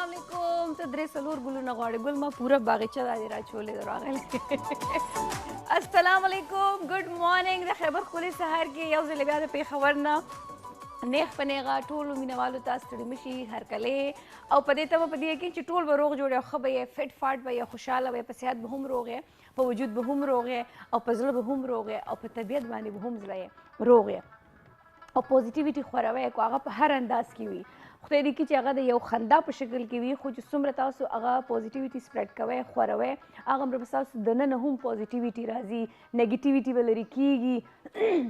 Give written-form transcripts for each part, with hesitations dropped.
अस्सलाम वालेकुम ته درې څلور ګلونه غواړي ګل ما پوره باغچه دادې راچولې ده راغلی السلام علیکم ګډ مارننګ د خیبر ښکلي سهار کې یو ځل بیا د پېښور نه نیغ په نیغه ټولو مینهوالو ته ستړي مه شي هرکلی او په دې ته به په دې یقین چې ټول به روغ جوړ او ښه به یې فټ فاټ به یې خوشحاله به یې په صحت به هم روغ یې په وجود به هم روغ یې او په زړه به هم روغ یې او په طبیعت باندې به هم زړه یې روغ یې او پوزیټیویټي خوروئ کو هغه په هر انداز کې وي خدای دې کړي چې هغه د یو خندا په شکل کې وي خو چې څومره تاسو هغه پوزیټیویټي سپریډ کوئ خوروئ هغه به ستاسو دننه هم پوزیټیویټي راځي نیګیټیویټي به لرې کېږي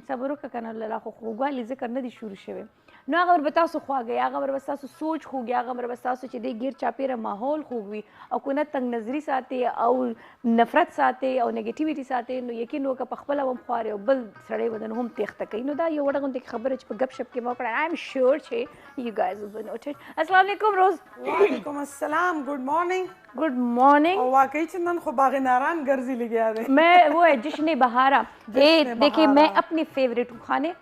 صبر وکړه که نه الله خو خوږوالي ذکر نه دي شروع شوی نو هغه به تاسو خواږئ هغه به ستاسو سوچ خوږي هغه به ستاسو چې دی ګیر چاپېره ماحول خوږ وي او که نه تنګ نظري ساتئ او نفرت ساتئ او نیګیټیویټي ساتئ نو یقین وکړه په خپله هم خوارئ او بل سړی به هم تېښته کوي نو دا یو وړه غوندې خبره چې په ګپ شپ کې ما وکړه آی ایم شیور چې یو ګایز will be noted السلام علیکم روز وعلیکم السلام گڈ مارننگ good morning वाकई चंदन को बाग नारायण गर्जी ले गया है मैं वो है जश्न बहारा देखिए मैं अपनी फेवरेट हूँ खाने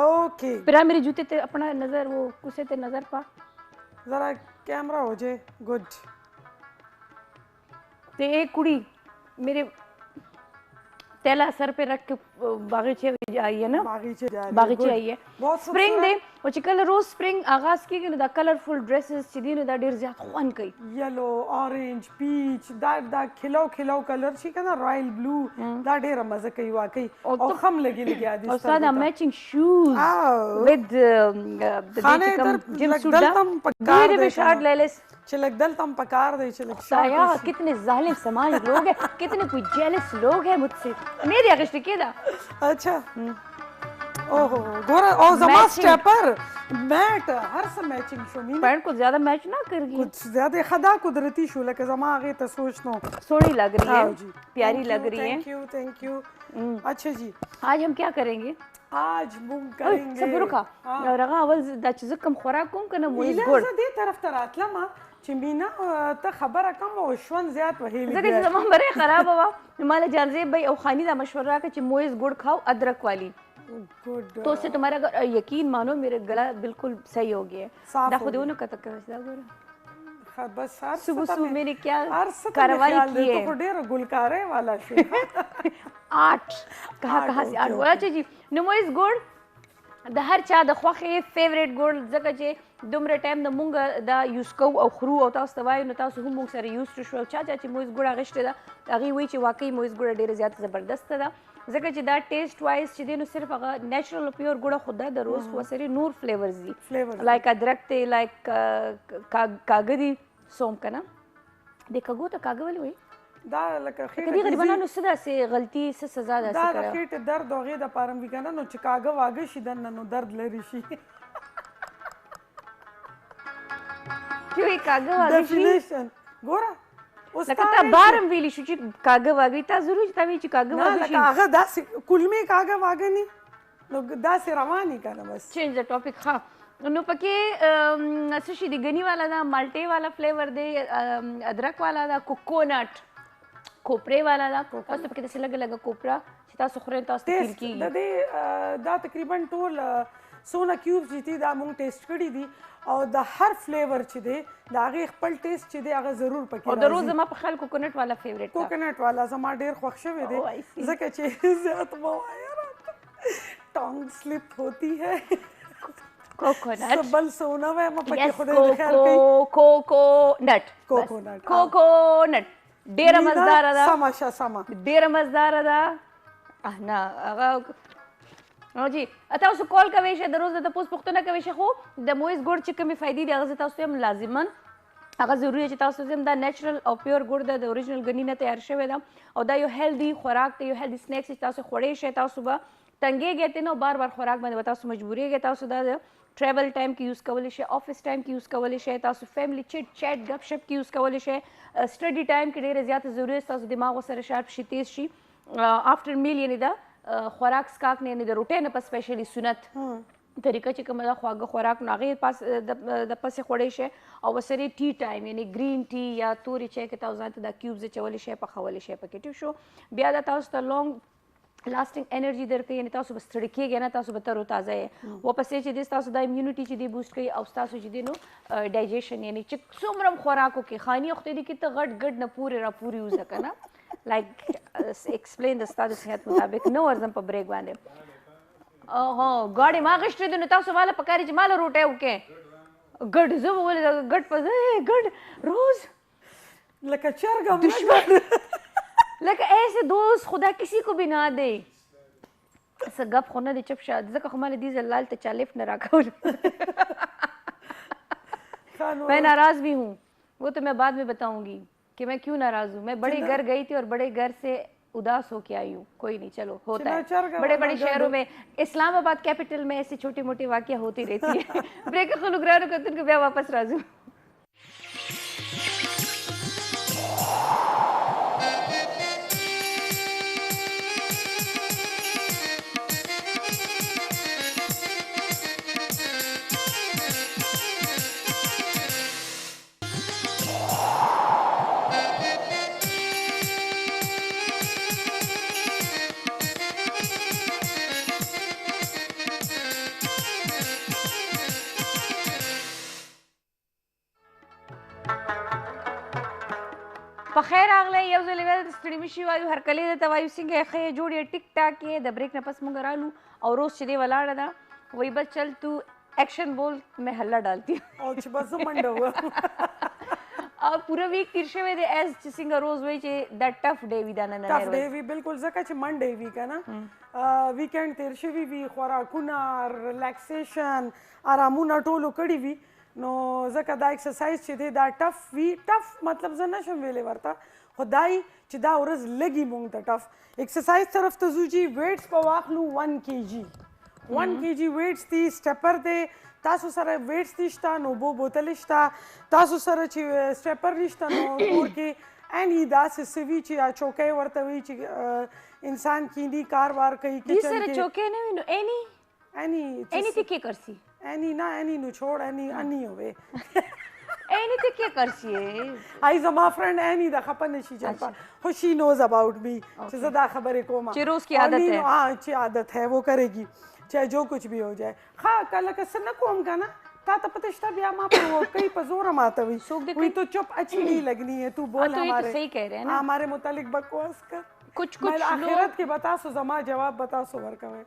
ओके फिर मेरे जूते ते अपना नजर वो कुसे ते नजर पा जरा कैमरा हो जाए गुड ते एक कुड़ी मेरे तेला सर पे रख के बागीचे आई है ना बागीचे आई है स्प्रिंग दे और चिकल रोज स्प्रिंग आगाज की दा कलरफुल ड्रेसेस ची दी दा ढेर ज्यादा ख्वान कई येलो ऑरेंज पीच दा खिलो खिलो कलर छी ना रॉयल ब्लू दा ढेर मजे कई वाकई और खम लगी आदि और सादा मैचिंग शूज विद खाने इधर जिम सूट मेरे भी शर्ट ले ले चिलक दल तम पकार दे चिलक साया कितने जालिम समाज लोग हैं कितने कोई जेलस लोग हैं मुझसे मेरी अगश्त केदा अच्छा ओहो गोरा ओ जमा स्टेपर मैट हर से मैचिंग शो मीन पैंट को ज्यादा मैच ना करगी कुछ ज्यादा खदा कुदरती शो लगे जमा आगे तो सोचनो सोनी लग रही है प्यारी लग रही है थैंक यू अच्छा जी आज हम क्या करेंगे आज हम करेंगे सब रुका रगा अवल दा चीज कम खुराक कोम कना मोइस गोड़ दे तरफ तरاتला ما چې مینا ته خبره کم او شون زیات وهیل زګ چې زما بره خراب وا مال جانزه بھائی او خانی دا مشورہ کہ موئز گڑ کھاؤ ادرک والی تو اس سے تمہارا یقین مانو میرا گلا بالکل صحیح ہو گیا ہے دا خود انہوں کا تک دا گورا بس صبح صبح میں نے کیا کاروائی کی ہے تو ډېر ګلکارے والا شو 8 کہاں سے 8 بولا جی نموئز گڑ د هر چا د خوخه فیوریټ ګوړ ځکه چې دومره ټایم د مونږ دا یوز کوو او خرو او تاسو ته وایو نو تاسو هم مونږ سره یوز شو چا چې مویز ګوړه غشته ده هغه وایي چې واقعي مویز ګوړه ډیره زیات زبردست ده ځکه چې دا ټیسټ وایز چې دی نو صرف هغه نیچرل او پیور ګوړه خدا د روز وسره نور فلیورز دي لایک ادرک ته لایک کاغذی سوم کنه د کاغو ته کاغه ولې وایي دا لکه خیر کدی غریبانو سدا سي غلطي سه سزا ده دا خېټ درد او غې د پارم وکنه نو چې کاغه واګه شي دنه نو درد لري شي چوي کاغه واګه شي ګوره اوس لکه تا بارم ویلی شو چې کاغه واګه تا ضروري تا وی چې کاغه واګه شي هغه داسې کلمې کاغه واګه ني نو داسې رواني کنه بس چینج د ټاپک ها نو پکې څه شي دی غنی والا دا مالټي والا فلیور دی ادرک والا دا کوکونټ کوپره والا دا تاسو پکې څه لګ کوپرا چې تاسو خورئ تاسو فیل کیږي دا تقریبا ټول سونا کیوب چې دا مونږ ټیسټ کړی دي او د هر فلیور چې دی دا هغه خپل ټیسټ چې دی هغه ضرور پکې او د روز ما په خیال کوکونټ والا فیوریټ کوکونټ والا زما ډیر خوښ شوی دی ځکه چې زیات مو ټانګ سلیپ ہوتی ہے کوکونټ بل سونا وای ما پکې خدای دې خیر کوي کوکونټ ډیره مزدار ده سما ډیره مزدار ده نه هغه نو جی تاسو کال کوي شه د روز د پوس پختونه کوي شه خو د مویز ګوړ چې کومې فائدې دي هغه تاسو هم لازمن هغه ضروري چې تاسو هم دا نیچرل او پیور ګوړ د اوریجنل غنی نه تیار شوی ده او دا یو هیلدي خوراک دی یو هیلدي سنیکس چې تاسو خوړې شه تاسو به تنګېږئ نو بار بار خوراک باندې تاسو مجبورېږئ تاسو دا ट्रैवल टाइम की यूज़ कवली शे ऑफिस टाइम की यूज़ कवली शे तासु फैमिली चिट चैट गपशप की यूज़ कवली शे स्टडी टाइम की ढेर ज़्यादा ज़रूरी है तासु दिमाग सर शार्प शी तेज शी आफ्टर मील यानी दा खुराक स्काक ने यानी दा रूटीन पर स्पेशली सुनत तरीका چې کومه دا خواږه خوراک نو هغې پاس د پسې خوړی شی او ورسره ټي ټایم یعنې ګرین ټي یا تورې چای کې تاسو ځان ته دا کیوبز اچولی شی پخولی شی پکې ټیک شو بیا دا تاسو ته لونګ لاستینګ انرژي درکوي یعنې تاسو به ستړي کېږئ نه تاسو به تروتازه یې واپسې چې دی ستاسو دا امیونټي چې دی بوسټ کوي او ستاسو چې دی نو ډایجیشن یعنې چې څومره هم خوراکو کې خاني خدای دې کې ته غټ غټ نه پورې راپورې وځه که نه لایک ایکسپلین د ستا د صحت مطابق نه ورځم په بریک باندې ګاډې ما غشتې دي نو تاسو ماله پکار چې ماله روټۍ وکړې ګډ زه به ولې ګډ په ګډ روز لکه چرګ لکه ایسے دوست خدا کسی کو بھی نہ دے ایسا گپ خو نه دی چپ شه ځکه خو ماله دې ځل لال ته چا لفټ نه راکول میں ناراض بھی ہوں وہ تو میں بعد میں بتاؤں گی کہ میں کیوں ناراض ہوں میں بڑے گھر گئی تھی اور بڑے گھر سے اداس ہو کے آئی ہوں کوئی نہیں چلو ہوتا ہے بڑے بڑے شہروں میں اسلام آباد کیپٹل میں ایسے چھوٹے موٹے واقعہ ہوتی رہتی ہے بریک خلو گرانو کتن کو بیا واپس راځو په خیر راغلی یو ځل بیا د ستړي مشي وایو هرکلی درته وایو څنګه یې ښه یې جوړ یې ټیک ټاک یې د بریک نه پس موږ رالو او روز چې دی ولاړه ده وایي بس چل تو ایکشن بول میں حله ډالتی او چې بس منډه وه او پوره ویک تیر شوی دی ایز چې څنګه روز وایي چې دا ټف ډے وي دا نننی ټف ډے وي بالکل ځکه چې منډې وي که نه ویکینډ تیر شوي وي خوراکونه ریلیکسیشن ارامونه ټولو کړي وي نو ځکه دا ایکسرسایز چې دی دا ټف وي ټف مطلب زه نشم ویلی ورته خو دای چې دا ورځ لږي مونږ ته ټف ایکسرسایز طرف ته ځو جي ویټس په واخلو 1 kg 1 kg ویټس دي سټیپر دی تاسو سره ویټس دي شته نو اوبو بوتل شته تاسو سره چې سټیپر نشته نو کور کې اني داسې څه وي چې چوکۍ ورته وي چې انسان کیندي کار وار کوي دې سره چوکۍ نه وي نو اني ته کې کرسي اینی نه اینی نو چھوڑ اینی انی ہوئے اینی ته کې کرسي ای زما فرند اینی دا خپه نشي چلپا خو شی نوز اباؤٹ می چې زه دا خبرې کوم چې روز کی عادت ہے ہاں چې عادت ہے وہ کرے گی چاہے جو کچھ بھی ہو جائے ہاں کله کس نه کوم کنه تا ته پته شته بیا ما په کوئی په زور ماته وي کوئی تو چپ اچھی نہیں لگنی ہے تو بول ہمارے صحیح کہہ رہے ہیں نا ہمارے متعلق بکواس کر کچھ آخرت کے بتا سو زما جواب بتا سو ورکوي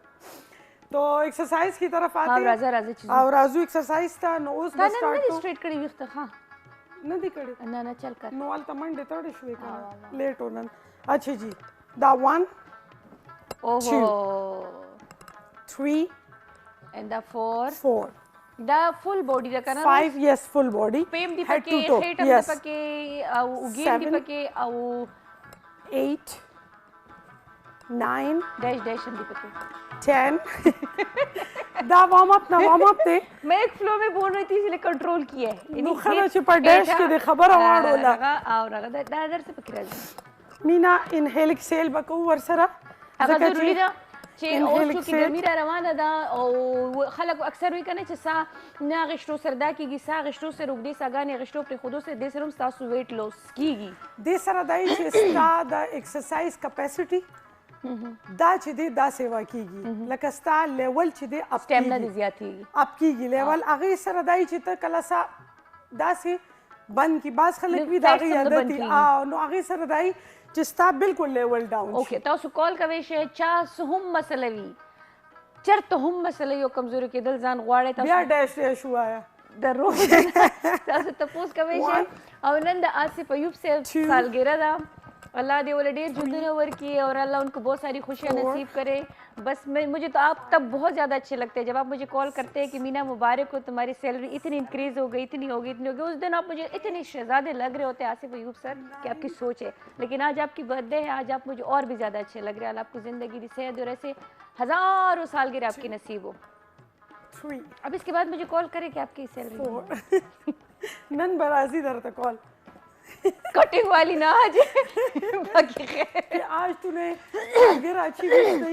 تو ایکسرسائز کی طرف آتے ہیں او رازو ایکسرسائز تا نو اوس بس سٹارټ نه سټریټ کړی وخت ها نه دی کړی نه چل کر نو ال تمنډه تړ شوې کنه لیټ ونن اچھا جی دا 1 اوه 3 and the 4 دا فل باډي دا کنه 5 یس فل باډي پیم دی پکې هیټ دی پکې او وګین دی پکې او 8 9 ڈیش دی پکې 10 دا وارم اپ نا وارم اپ ته میں ایک فلو میں بول رہی تھی اس لیے کنٹرول کیا ہے نو خبر چې په ډیش کې د خبره واړو لا او راغه دا در څه پکې راځي مینا انهیل ایکسیل بکو ور سره هغه ضروري ده چې او چې ګرمي را روانه ده او خلک اکثر وی کنه چې سا نه غشتو سره دا کیږي سا غشتو سره وګړي ساګانې غشتو پر خودو سره د سرم تاسو ویټ لوس کیږي د سره دای چې ستا د ایکسرسایز کیپاسټي دا چې دی دا سیوا کیږي لکه ستا لیول چې دی اپ سټیمنا دی زیاتیږي اپ کیږي لیول هغه سره دای چې ته کله سا دا سي بند کی باز خلک وی دا غي عادت نو هغه سره دای چې ستا بالکل لیول ډاون اوکے تاسو کال کوي چې چا هم مسله وی چرته هم مسله یو کمزوري کېدل ځان غواړي تاسو بیا ډیش شو آیا د روز تاسو تاسو کوي چې او نن د آصف ایوب سے سالګرا ده اللہ دے وہ ڈیر جھندنے ورکی اور اللہ ان کو بہت ساری خوشیاں نصیب کرے بس مجھے تو آپ تب بہت زیادہ اچھے لگتے ہیں جب آپ مجھے کال کرتے ہیں کہ مینا مبارک ہو تمہاری سیلری اتنی انکریز ہو گئی اتنی ہوگی اس دن آپ مجھے اتنے شہزادے لگ رہے ہوتے ہیں آصف ایوب سر کہ آپ کی سوچ ہے لیکن آج آپ کی برتھ ڈے ہے آج آپ مجھے اور بھی زیادہ اچھے لگ رہے ہیں اللہ آپ کو زندگی دی صحت اور ایسے ہزاروں سالگرہ آپ کی نصیب ہو اب اس کے بعد مجھے کال کرے کہ آپ کی سیلری نن برازی در تا کال کٹنگ والی نہ آج باقی خیر آج تو نے سالگرہ اچھی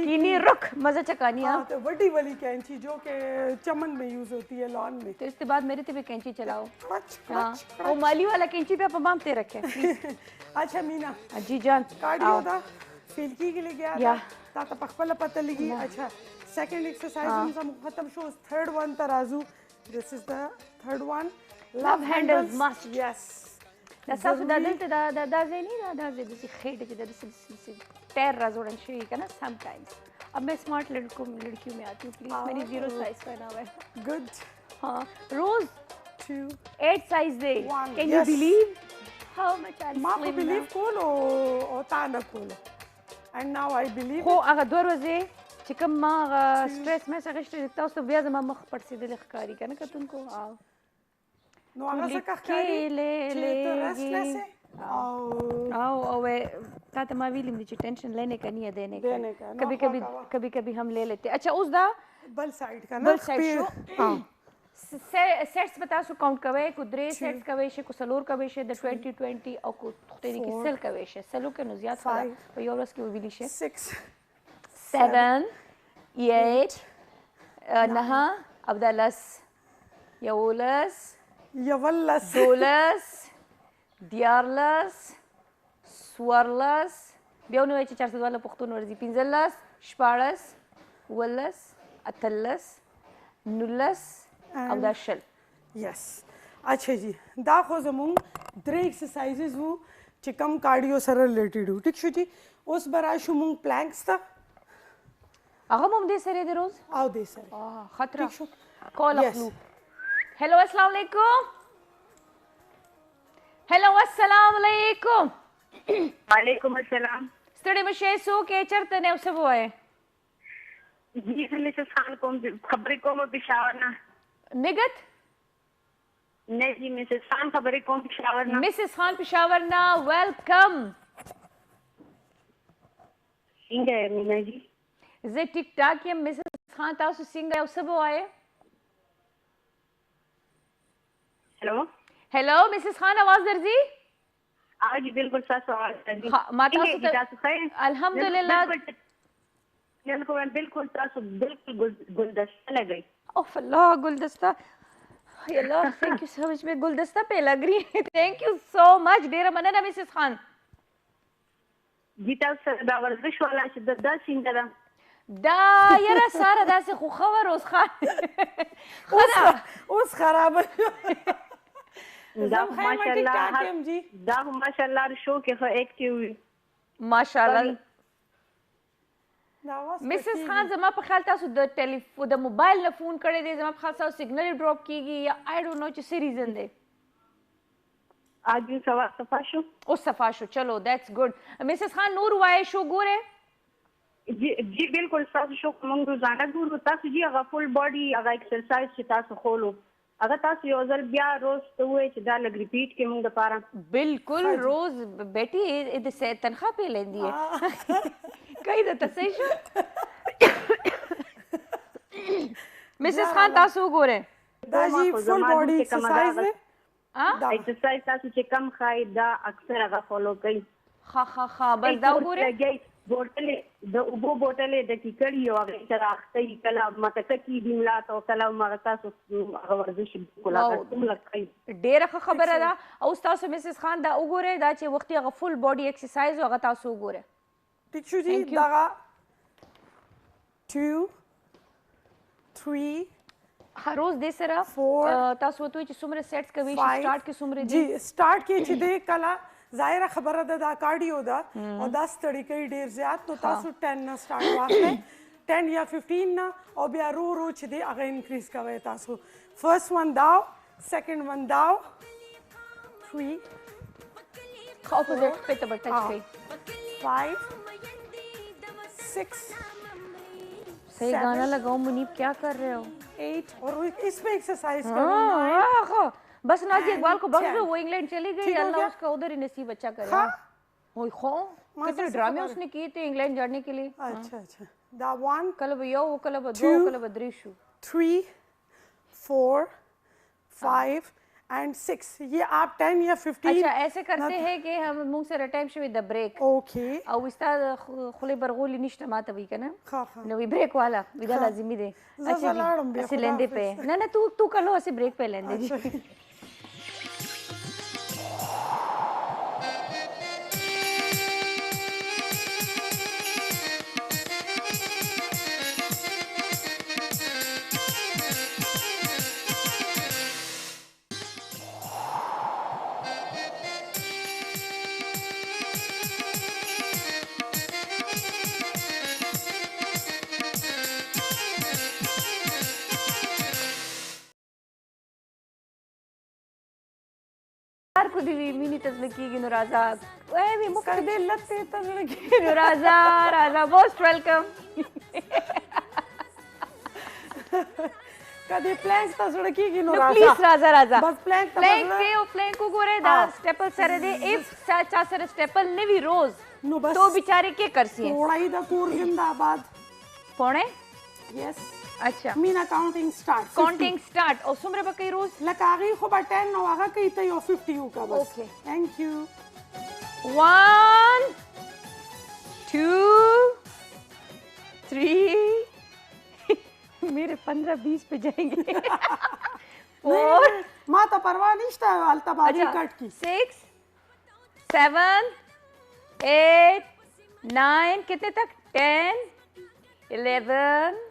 کینی رخ مزہ چکانی ہاں تو بڑی والی کینچی جو کہ چمن میں یوز ہوتی ہے لان میں تو اس کے بعد میرے تے بھی کینچی چلاؤ ہاں وہ مالی والا کینچی پہ آپ مامتے رکھے اچھا مینا جی جان کارڈیو دا फील की लिए गया या। था ता पखपला पता लगी अच्छा सेकंड एक्सरसाइज हम खत्म शो थर्ड वन तराजू this is the third one Love handles must. Yes دا تاسو دا دلته دا ځای نه دا ځای د خېټه کې د ټیر راځوړل شوی کنه سم ټایمز अब मैं स्मार्ट लड़कियों में आती हूँ प्लीज मैंने 0 साइज पहना हुआ है गुड हाँ रोज 2 8 साइज दे One, can you yes. Believe how much I ما خو believe کولو او تا نه کولو and now I believe خو هغه دوه ورځې چې کوم ما هغه سټرس مې څنګه شته تاسو بیا زما مخ پړسېدل ښکاري کنه کتونکو نو هغه څه ښکاري چې ته restless है او تا ته ما ویلم چې ټینشن لینے کا نہیں ہے دینے کا کبھی کبھی हम ले लेते अच्छा उस दा بل سایډ کا بل سایډ شو سیټس به تاسو کاونټ کوئ کو درې سیټس کوئ شي کو څلور کوئ شي د 20 او کو خدای دې کې سل کوئ شي سلو کې نو زیات فرق په یو ورځ کې ویلی شي 6 7 8 9 عبدالس یولس یولس دولس دیارلس سوارلس بیا نو چې 400 والا پښتون ورځي 15 شپاړس ولس اتلس نولس او دا شل یس اچھا جی دا خو زمونږ درې ایکسرسایزز وو چې کم کارډیو سره ریلیټډ وو ټیک شو جی اوس به راشو مونږ پلانکس ته هغه هم دې سره دی روز او دې سره خطره ٹھیک شو کال اخلو हेलो अस्सलाम वालेकुम हेलो अस्सलाम वालेकुम वालेकुम अस्सलाम ستړي مشه سو کې چرته نه اوسه وای जी मिसेस खान को खबरें को पेशावर ना نگت नहीं जी मिसेस खान खबरें को पेशावर ना मिसेस खान पेशावर ना वेलकम सिंगे Meena ji زه ټیک ټاک یم Mrs Khan تاسو څنګه اوسه وای hello hello Mrs Khan आवाज درځي आज बिल्कुल सच आवाज है ما تاسو ته الحمدلله बिल्कुल تاسو बिल्कुल गुलदस्ता लग गई اوف الله गुलदस्ता الله थैंक यू सो मच मैं गुलदस्ता पे लग रही है थैंक यू सो मच ډیره مننه मिसेस खान जी تاسو دا ورزش ولا چې د څنګه دا یاره ساره داسې خو خبر اوس خان اوس خراب دا ماشاءالله شو کې خو اکټیو ماشاءالله मिसेस खान زما په خیال تاسو د ټلیفون د موبایل نه فون کړی دی زما په خیال تاسو سیګنل ډراپ کیږي یا آی ډونټ نو چې څه ریزن دی आज भी सवा صفا شو او صفا شو چلو دیٹس ګډ मिसेस खान نور وای شو ګوره जी बिल्कुल تاسو شو موږ روزانه ګورو تاسو جی هغه فول باډي هغه ایکسرسایز چې تاسو خولو هغه تاسو یو ځل بیا روز ته وای چې دا لګ ریپیټ کې موږ لپاره بالکل روز بیٹی د سے تنخواه پہ لیندی ہے کئی د تسې شو मिसेस खान تاسو ګوره دا جی فل باډي ایکسرسایز دی دا ایکسرسایز تاسو چې کم خای دا اکثر هغه فالو کوي ها بس دا ګوره بوتلې د اوبو بوتلې د کیکړی یو هغه سره اخته کله متککی دی ملا ته کله ما تاسو هغه ورزش کولا کوم لکای ډیره خبره ده او تاسو मिसेस खान دا وګوره دا چې وختي هغه فل باډي ایکسرسایز هغه تاسو وګوره ٹھیک شو جی دا 2 3 هر روز دې سره تاسو ته چې څومره سیټس کوي سٹارټ کې څومره جی سٹارټ کې چې دې کلا ظاهره خبره ده دا کارډیو ده او دا ستړي کوي ډیر زیات نو تاسو 10 نه سٹارټ واخلئ 10 یا 15 نه او بیا رو چې دې هغه انکریز کوي تاسو فرست ون داو سیکنډ ون داو 3 اپوزٹ پہ تو ٹچ کئی 5 6 صحیح گانا لگاؤ منیب کیا کر رہے ہو 8 اور اس میں ایکسرسائز کرو بس نازی اقبال کو بخش دو وہ انگلینڈ چلی گئی اللہ اس کا ادھر ہی نصیب اچھا کرے اوئے خو کتنے ڈرامے اس نے کیے تھے انگلینڈ جانے کے لیے اچھا اچھا دا 1 کلب یو کلب دو کلب دریشو 3 4 5 and 6 یہ آپ 10 یا 15 اچھا ایسے کرتے ہیں کہ ہم منہ سے رٹائم شوی د بریک اوکے او استاد خلی برغولی نشته ماته وی کنه نو وی بریک والا ودا لازمی دی اچھا لیندے پہ نہ تو کلو اسے بریک پہ لیندے جی هر کو دی مینی تزل کیږي نو راځه وای می مخ کدی لته تزل کیږي نو راځه موست ویلکم کدی پلانک تزل کیږي نو نو راځه پلیز راځه بس پلانک پلانک دی او پلانک وګوره دا سټیپل سره دی اف چا سره سټیپل نوی روز نو بس تو بیچاره کې کرسی थोड़ा ही द कोर जिंदाबाद پونه यस अच्छा Meena counting start counting start او څومره بکې روز لکه هغه خو به 10 نو هغه کوي ته یو 50 وکړه بس Okay. Thank you 1 2 3 मेरे 15-20 पे जाएंगे 4 मां तो परवाह नشته हालत बाजी कट की 6 7 8 9 कितने तक 10 11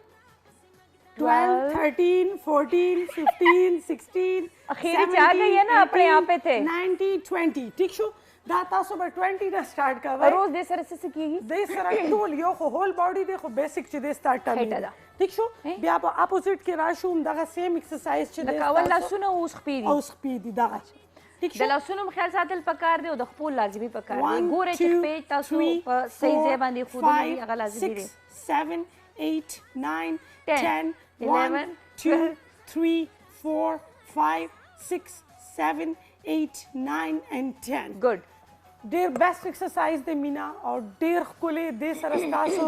12 13 14 15 16 आखिरी चाह गई है ना अपने यहाँ पे थे 90 20 ठीक शो دا تاسو به 20 نه سٹارټ کوئ रोज दे सर से सीखिएगी دې سره ټول یو خو هول باډي دی خو بیسیک چې دې سٹارټ خېټه ده. ټیک شو بیا په اپوزیټ کې راشوم دغه سیم ایکسرسایز چې د کاول لاسونه اوس خپېدي او سپیدي دغه ټیک د شو لاسونو خیال ساتل پکار دی او د خپل لازمي پکار دی 1 ګوره چې خپې تاسو په صحیح ځای باندې خود هغه لازمي دی 7 8 9 10 10 1 11 2 3 4 5 6 7 8 9 and 10 ګډ ډیر بیسټ ایکسرسایز دی مینا او ډیر ښکلی دی سره ستاسو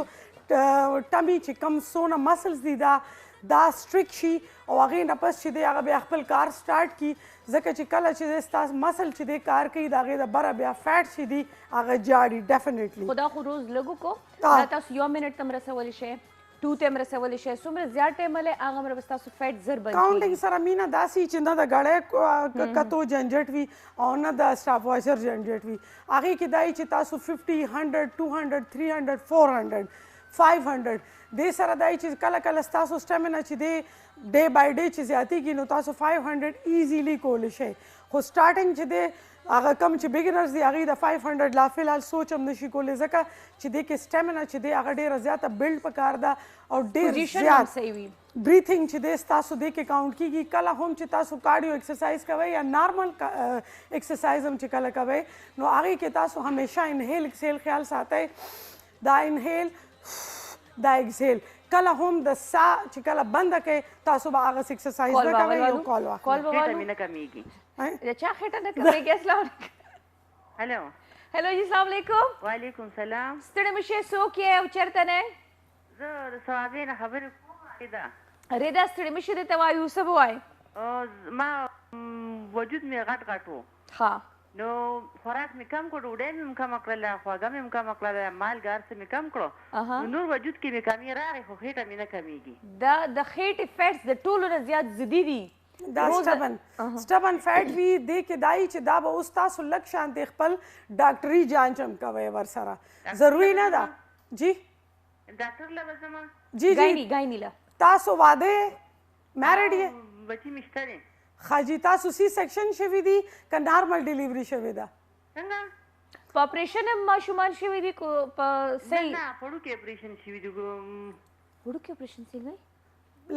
ټمی چې کم سونه مسلز دي دا سټریک شي او هغې نه پس چې دی هغه بیا خپل کار سټارټ کي ځکه چې کله چې دی ستاسو مسل چې دی کار کوي د هغې د بره بیا فیټ چې دي هغه جاړي ډیفینیټلی خدا خو روز لګو کو دا تاسو یو منټ تم رسولی شئ 2 تم رسولی شئ څومره زیات ټایم ولې هغه مره بس تاسو فیټ زر بند کاونټینګ سره مینا داسې چې نه د غړې کتو جنجټ وي او نه د سټاپ واشر جنجټ وي هغې کې دای چې تاسو 50 100 200 300 400 500 دې سره دای چې کله کله ستاسو سټامینا چې دی ډے بای ډے چې زیاتېږي نو تاسو 500 ایزیلی کولی شئ خو سټارټینګ چې دی هغه کم چې بګنرز دی هغې د 500 لا فلحال سوچ هم نشي کولی ځکه چې دی کې سټامینا چې دی هغه ډېره زیاته بلډ پکار ده او ډېر زیات صحیح وي بریثنګ چې دی ستاسو دی کې کاونټ کیږي کله هم چې تاسو کارډیو ایکسرسایز کوئ یا نارمل ایکسرسایز هم چې کله کوئ نو هغې کې تاسو همیشه انهیل ایکسیل خیال ساتئ دا انهیل دا ایکسیل کله هم د سا چې کله بنده کوئ تاسو به هغه ایکسرسایز نه کوئ یو کال واخلئ کال به والو نه کمیږي چا خېټه نه کمیږي السلام علیکم هلو هلو جی السلام علیکم وعلیکم سلام ستړي مشه څوک یې او چېرته نه زه د ثوابې نه خبرې کوم ده رضا ستړي مشه درته وایو څه به وایي ما وجود مې غټ غټ و ها نو خوراک مې کم کړو ډوډۍ مې کم کړله خواږه مې کم کړله مالګه هر څه مې کم کړو نور وجود کې مې کمی راغی خو خېټه مې نه کمیږي دا د خېټې فیټس د ټولو نه زیات ضدي دي دا سټبن فیټ وي دې کې دای چې دا به اوس تاسو لږ شانتې خپل ډاکټري جانچ هم کوئ ورسره ضروري نه ده جی ډاکټر له به ځمه جی ګایني له تاسو واده میریډ یې بچي مې شته دی خاجي تاسو سی سیکشن شوي دي که نارمل ډیلیوري شوې ده څنګه په اپریشن هم ماشومان شوي دي په صحیح نه وړوکی اپریشن شوي دي وړوکی اپریشن څنګه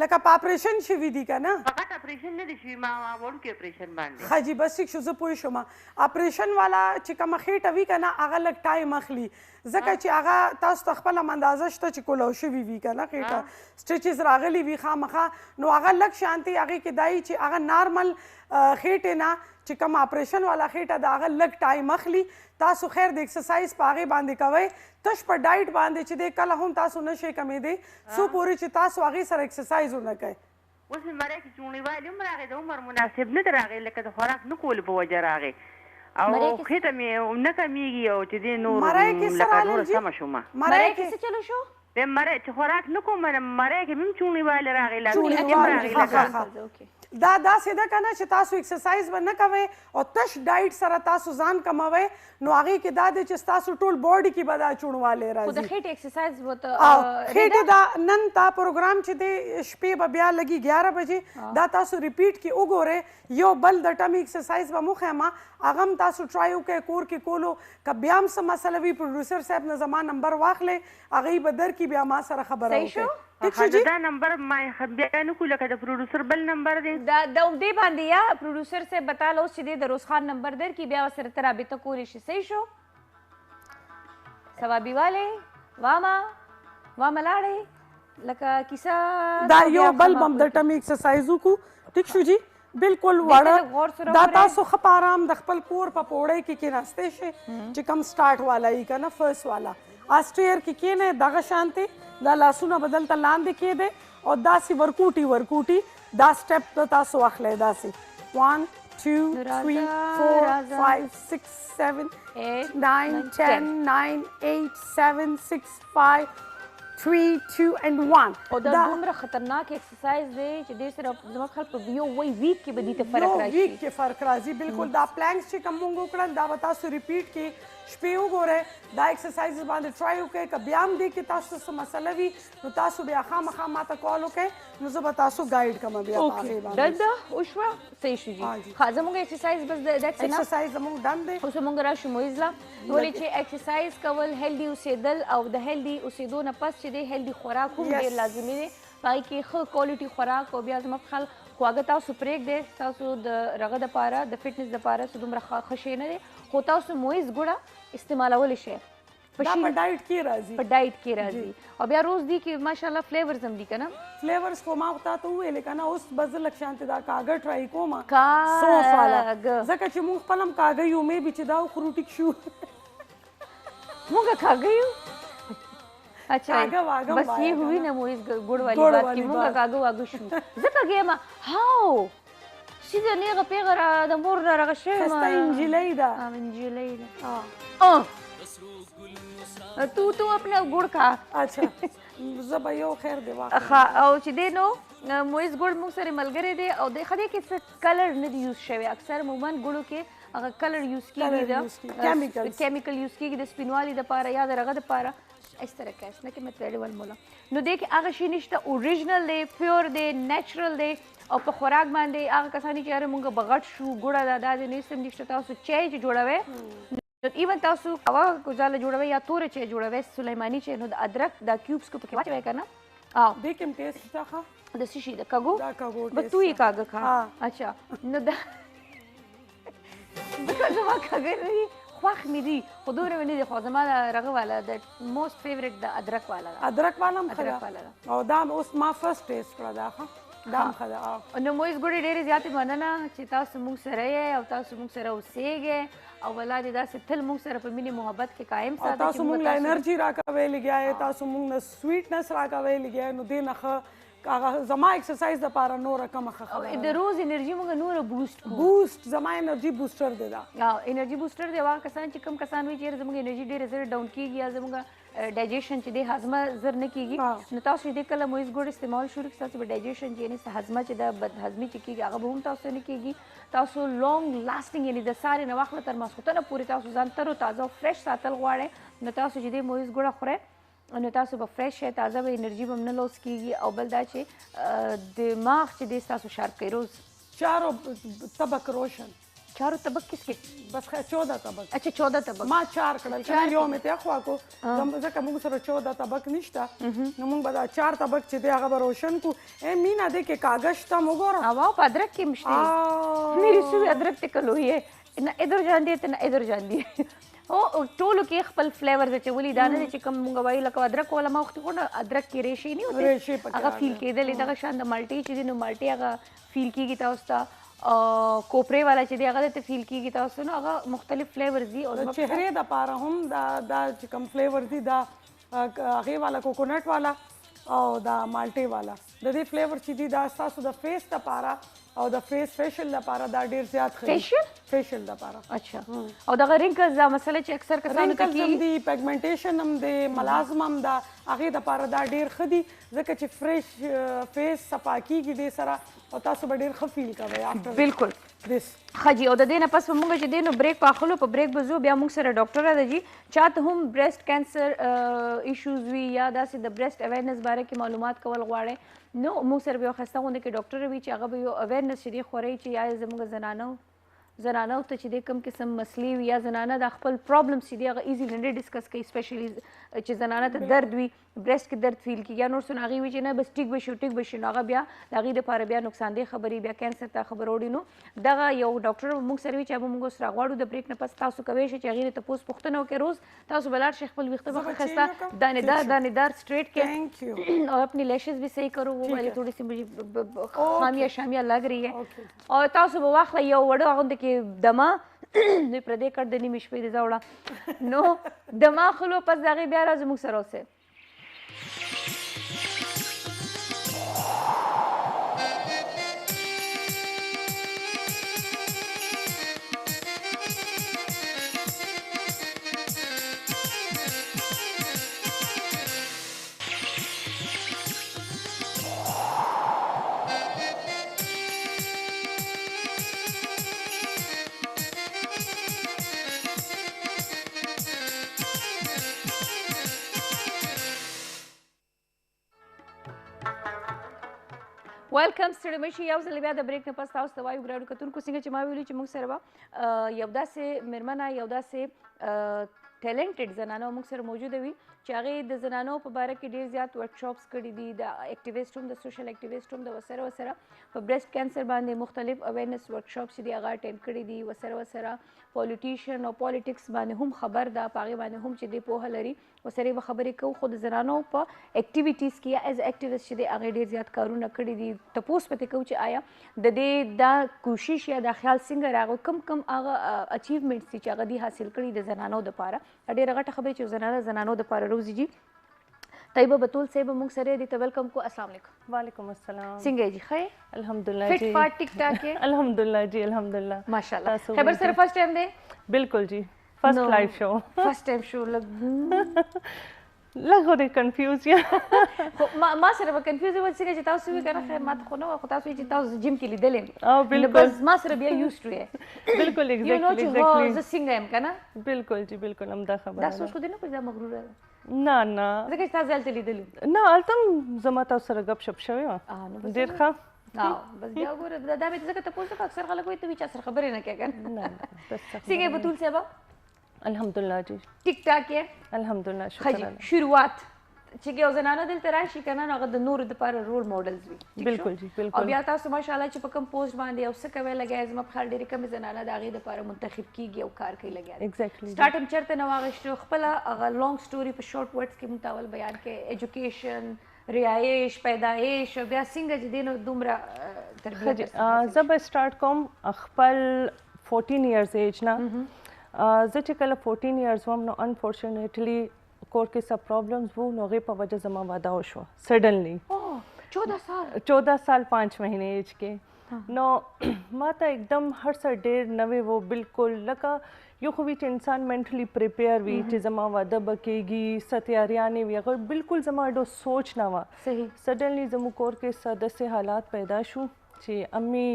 لکه په اپریشن شوي دي که نه فقط اپریشن نه دی شوي ما وړوکی اپریشن باندې خاجي بس ټیک شو زه پوه شوم اپریشن والا چې کومه خېټه وي که نه هغه لږ ټایم اخلي ځکه چې هغه تاسو ته خپله اندازه شته چې کولاو شوي وي که نه خېټه سټیچز راغلي وي خامخا نو هغه لږ شانتې هغې کې دای چې هغه نارمل خېټې نه چې کوم اپریشن والا خېټه د هغه لږ ټایم اخلي تاسو خیر د ایکسرسایز په هغې باندې کوئ تش په ډایټ باندې چې دی کله هم تاسو نشئ کمېدی څو پورې چې تاسو هغې سره ایکسرسایز ونه کوئ اوس مې مرۍ کې چوڼیوالي هم راغی د عمر مناسب نه دی راغی لکه د خوراک نه کولو په وجه راغی او خېټه مې نه کمیږي او چې دی نور لکه نوره سمه شومه مرۍ کې څه چلو شو مرۍ چې خوراک نه کوم مرۍ کې هم چوڼیوالی راغی دا داسې ده که نه چې تاسو ایکسرسایز به نه کوئ او تش ډایټ سره تاسو ځان کموئ نو هغې کې دا دی چې ستاسو ټول باډي کې به دا چوڼوالی راځي خو د خېټې ایکسرسایز خېټې دا نن دا پروګرام چې دی شپې به بیا لګي 11 بجې دا تاسو ریپیټ کې وګورئ یو بل د ټمي ایکسرسایز به مو ښیم هغه هم تاسو ټرای وکړئ کور کې کولو که بیا هم څه مسله وي پروډیوسر صاحب نه زما نمبر واخلئ هغې به درکړي بیا ما سره خبره وکړئ دا نمبر ما بیا نه کوله که د پروډوسر بل نمبر دی د دې باندې یا پروډوسر سے بتا لو چې د روز خان نمبر در کی بیا سره تر رابطه کولی شي صحیح شو ثوابي والے واما لاړې لکه کیسه دا یو بل بم د ټمی ایکسرسایز وکړو ټیک شو جی بالکل وړه دا تاسو ښه په آرام د خپل کور په پوړی کې کېناستې شئ چې کوم سټارټ والا یي که نه فرست والا اسټیر کې کېنئ دغه شانتې دا لاسونه به دلته لاندې کېدی او داسې ورکوټي دا سټپ به تاسو واخلی داسې 1 2 3 4 5 6 7 8 9 10 9 8 7 6 5 3 2 and 1 او دا دومره خطرناک ایکسرسایز دی چې دې سره زما خیال په یو ویک کې به دې ته فرق راشي ویک کې فرق راځي بالکل دا پلانکس چې کوم موږ وکړل دا به تاسو ریپیټ کې شپې وګورئ دا ایکسرسایز باندې ټرای وکړئ که بیا هم دې کې تاسو څه مسله وي نو تاسو بیا خامخا ماته کال وکړئ نو زه به تاسو ګایډ کوم بیا په هغې باندې دا وشوه صحیح شو جي ښه زموږ ایکسرسایز بس دیټس ایکسرسایز زموږ ډن دی اوس موږ راشو مویزله ولې چې ایکسرسایز کول هیلدي اوسېدل او د هیلدي اوسېدو نه پس چې دی هیلدي خوراک هم ډېر لازمي دی په هغې کې ښه کوالټي خوراک او بیا زما په خیال خواږه تاسو پرېږدئ تاسو د رغه دپاره د فټنس دپاره څه دومره ښه شی نه دی خو تاسو مویز ګوړه استعمالولی شئ دا په ډایټ کې راځي په ډایټ کې راځي او بیا روز دی کې ماشاءالله فلیورز هم دي که نه فلیورز خو ما تا ته وویلې که نه اوس به زه لږ شانتې دا کاږه ټرای کوم کاږه سوس والا ځکه چې موږ خپل هم کاږه یو مې بي چې دا وخورو ټیک شو موږ کاږه یو اچھا بس یہ ہوئی نا مویز گڑ والی بات کی موږ کاږه واږه شو زه کاږه یم هاو سیده نیغه پیغه را د مور نه رغه شوې یم ښایسته انجیلۍ ده انجیلۍ ده تو اپنا ګوړ کا اچھا زه به یو خیر دی واخلم او چې دی نو مویز ګوړ موږ سره ملګری دی او د خدای کې څه کلر نه دی یوز شوی اکثر عموما ګوړو کې هغه کلر یوز کیږي دا کیمیکل یوز کیږي د سپینوالي دپاره یا د رغه دپاره اس طرح کا اس نه کې متړې ول مولا نو دې کې هغه شی نشته اوریجنل دی پیور دی نیچرل دی او په خوراک باندې هغه کسانی چې یاره مونږ بغټ شو ګوړه دا د نیستم نشته تاسو چای چې جوړوي ایون تاسو قوا ګزاله جوړوي یا تور چای جوړوي سلیمانی چای نو د ادرک دا کیوبس کو پکې واچوي کنه دې کوم ټیسټ څه د سشي د کاګو دا کاګو بس تو یې کاګه کا اچھا نو دا بکه زما کاګه نه خوښ مې دي خو دومره مې نه دي خو زما د رغه والا د موسټ فیورټ د ادرک والا ده ادرک والا هم ښه ده او دا اوس ما فرست ټیسټ کړه دا ښه دا هم ښه ده نو مویز ګوړې ډېرې زیاتې مننه چې تاسو موږ سره یې او تاسو موږ سره اوسېږئ او والله دې داسې تل موږ سره په مینې محبت کې قایم ساتئ تاسو موږ له انرژي راکوئ لګیا یې تاسو موږ نه سویټنس راکوئ لګیا یې نو دې نه ښه هغه زما ایکسرسایز دپاره نوره کمه ښه خبره د روز انرژي موږ نوره بوسټ زما انرژي بوسټر دی دا انرژي بوسټر دی هغه کسان چې کم کسان وي چې زموږ انرژي ډېره زر ډاون کېږي یا زموږ ډایجیشن چې دی هضمه زر نه کېږي نو تاسو دې کله مویز ګوړ استعمال شروع کړئ تاسو به ډایجیشن چې یعنې هضمه چې ده بدهضمي چې کېږي هغه به هم تاسو نه کېږي تاسو لانګ لاسټینګ یعنې د سارې نه واخله تر ماسخوتنه پورې تاسو ځان تر و تازه او فرش ساتل غواړئ نو تاسو چې دې مویز ګوړه خورئ نو تاسو به فرش شئ تازه به انرژي به هم نه لوس کېږي او بل دا چې دماغ چې دی ستاسو شارپ کوي روز چارو طبق روشن چارو طبق کس کې بس 14 طبق اچھا 14 طبق ما 4 کړل چې یو مې ته خوا کو ځکه موږ سره 14 طبق نشته نو موږ به دا 4 طبق چې دی هغه به روشن کو مینا دې کې کاغذ ته موږ ګورو او په ادرک کې مشته میری سوی ادرک ته کلو یې نه ادھر جان دی ته نه ادھر جان دی او ټولو کې خپل فلیور چې ولې دا نه چې کوم موږ وایو لکه ادرک ولا ما وخت خو ادرک کې ریشي نه وته هغه فیل کېدل دغه شان د مالټي چې دی نو مالټي هغه فیل کېږي تاسو ته کوپرې والا چې دی هغه ته فیل کېږي تاسو نو هغه مختلف فلیورز دي او د چهرې دپاره هم دا چې کوم فلیور دي دا هغې والا کوکونټ والا او دا مالټې والا د دې فلیور چې دي دا ستاسو د فیس دپاره او د فیس فیشل لپاره دا ډیر زیات ښه فیشل دپاره اچھا او دغه رینکلز دا مسله چې اکثر کسانو ته رینکلز هم دي پیګمنټیشن هم دی ملازم هم دا هغې دپاره دا ډیر ښه دي ځکه چې فرش فیس صفا کېږي دې سره او تاسو به ډیر ښه فیل کوئ بالکل دس ښه جي او د دې نه پس به موږ چې دی نو بریک په اخلو په بریک به ځو بیا موږ سره ډاکټره ده جي چاته هم برسټ کینسر ایشوز وي یا داسې د برسټ اویرنس باره کې معلومات کول غواړئ نو موږ سره به یو ښایسته غوندې کې ډاکټره وي چې هغه به یو اویرنس چې دی خورئ چې یا زموږ زنانو زنانه ته چې د کوم قسم مسلې وي یا زنانه د خپل پرابلمز چې دي هغه ایزیلی نه ډسکس کوي سپیشلی چې زنانه ته درد وي برست کې درد فیل کیږي یا نور څه هغې وي چې نه بس ټیک به شي نو هغه بیا د هغې دپاره بیا نقصاندې خبرې بیا کینسر ته خبر وړي نو دغه یو ډاکټر موږ سره وي چې هغه موږ اوس راغواړو د بریک نه پس تاسو کوی شئ چې هغې نه تپوس پوښتنه وکړئ روز تاسو به لاړ شئ خپل ویښته به ښه ښایسته دانېدار سټریټ کړئ اور اپنی لیشز بھی صحیح کرو وہ والی تھوڑی سی مجھے خامیاں شامیاں لگ رہی ہے اور تاسو به واخله یو وړه غونډه کې دمه دوی پردې کړ د نیمې شپې د زوړه نو دمه خلو پس د هغې بیا راځو موږ سره اوسئ ویلکم ستړي مه شئ یو ځل بیا د بریک نه پس تاسو ته وایو ګرانو کتونکو څنګه چې ما ویلي چې موږ سره به یو داسې مېرمنه یو داسې ټیلنټډ زنانه موږ سره موجوده وي چې هغې د زنانو په باره کې ډېر زیات ورکشاپس کړي دي د اکټیویسټ هم د سوشل اکټیویسټ هم د ورسره په برېسټ کینسر باندې مختلف اویرنس ورکشاپس چې دي هغه اټینډ کړي دي ورسره پولیټیشن او پالیټکس باندې هم خبر ده په هغې باندې هم چې دی پوهه لري ورسره به خبرې کوو خو د زنانو په اکټیویټیز کې یا ایز اکټیویسټ چې دی هغې ډېر زیات کارونه کړي دي تپوس پتې کوو چې آیا د دې دا کوشش یا دا خیال څنګه راغی کم هغه اچیومنټس دي چې هغه دي حاصل کړي د زنانو دپاره ډېره غټه خبرې چې زنانو دپاره روزي جي طیبه بتول صاحب موږ سره دي ته ویلکم کو السلام علیکم وعلیکم السلام څنګه جی ښه الحمدلله فٹ فاٹ ټیک ټاک ہے الحمدلله جی الحمدلله ماشاءالله خبر سره فرسٹ ټایم دی بالکل جی فرسٹ لائیو شو فرسٹ ټایم شو لږ دی کنفیوز یا ما سره به کنفیوز و څنګه چې تاسو وی کنه خیر ما ته خو نو خو تاسو چې تاسو جیم کې لیدلې او بالکل ما سره بیا یوز ټو یې بالکل یو نو چې زه څنګه یم کنه بالکل جی بالکل هم دا خبره دا سوچ خو دې نه کوم مغرور نه ځکه چې تاسو هلته لیدلو نه هلته زما تاسو سره ګپ شپ شوی وه ډېر ښه بس بیا وګوره دا مې ځکه تپوس وکړه اکثر خلک وایي ته وایي چا سره خبرې نه کوې کنه څنګه بتول صاحبه الحمدلله جی ټیک ټاک یې الحمدلله شکر الله شروعات چې یو زنانه دلته راشي کنه نو هغه د نورو دپاره رول موډلز وي بالکل جی بالکل او بیا تاسو ماشاءالله چې په کوم پوسټ باندې یو څه کوئ لګیا زما په خیال ډېرې کمې زنانه د هغې دپاره منتخب کیږي او کار کوي لګیا ایگزیکټلی سټارټ هم چېرته نه واخیستو خپله هغه لانګ سټوري په شارټ ورډز کې موږ ته اول بیان کړې ایجوکیشن رهایش پیدایش بیا څنګه چې دی نو دومره تربیت زه به سټارټ کوم خپل 14 ایئرز ایج نه زه چې کله 14 ایئرز وم نو انفارچونیټلی کور کې څه پرابلمز وو نو هغې په وجه زما واده وشوه سډنلی 14 سال 5 مهینې ایج کې نو ما ته एकदम هر څه ډېر نوی وو بالکل لکه یو خو وي چې انسان منټلی پریپیر وي چې زما واده به کېږي څه تیاریانې وي هغه بالکل زما ډېر سوچ نه وه سډنلی زموږ کور کې څه داسې حالات پیدا شو چې امي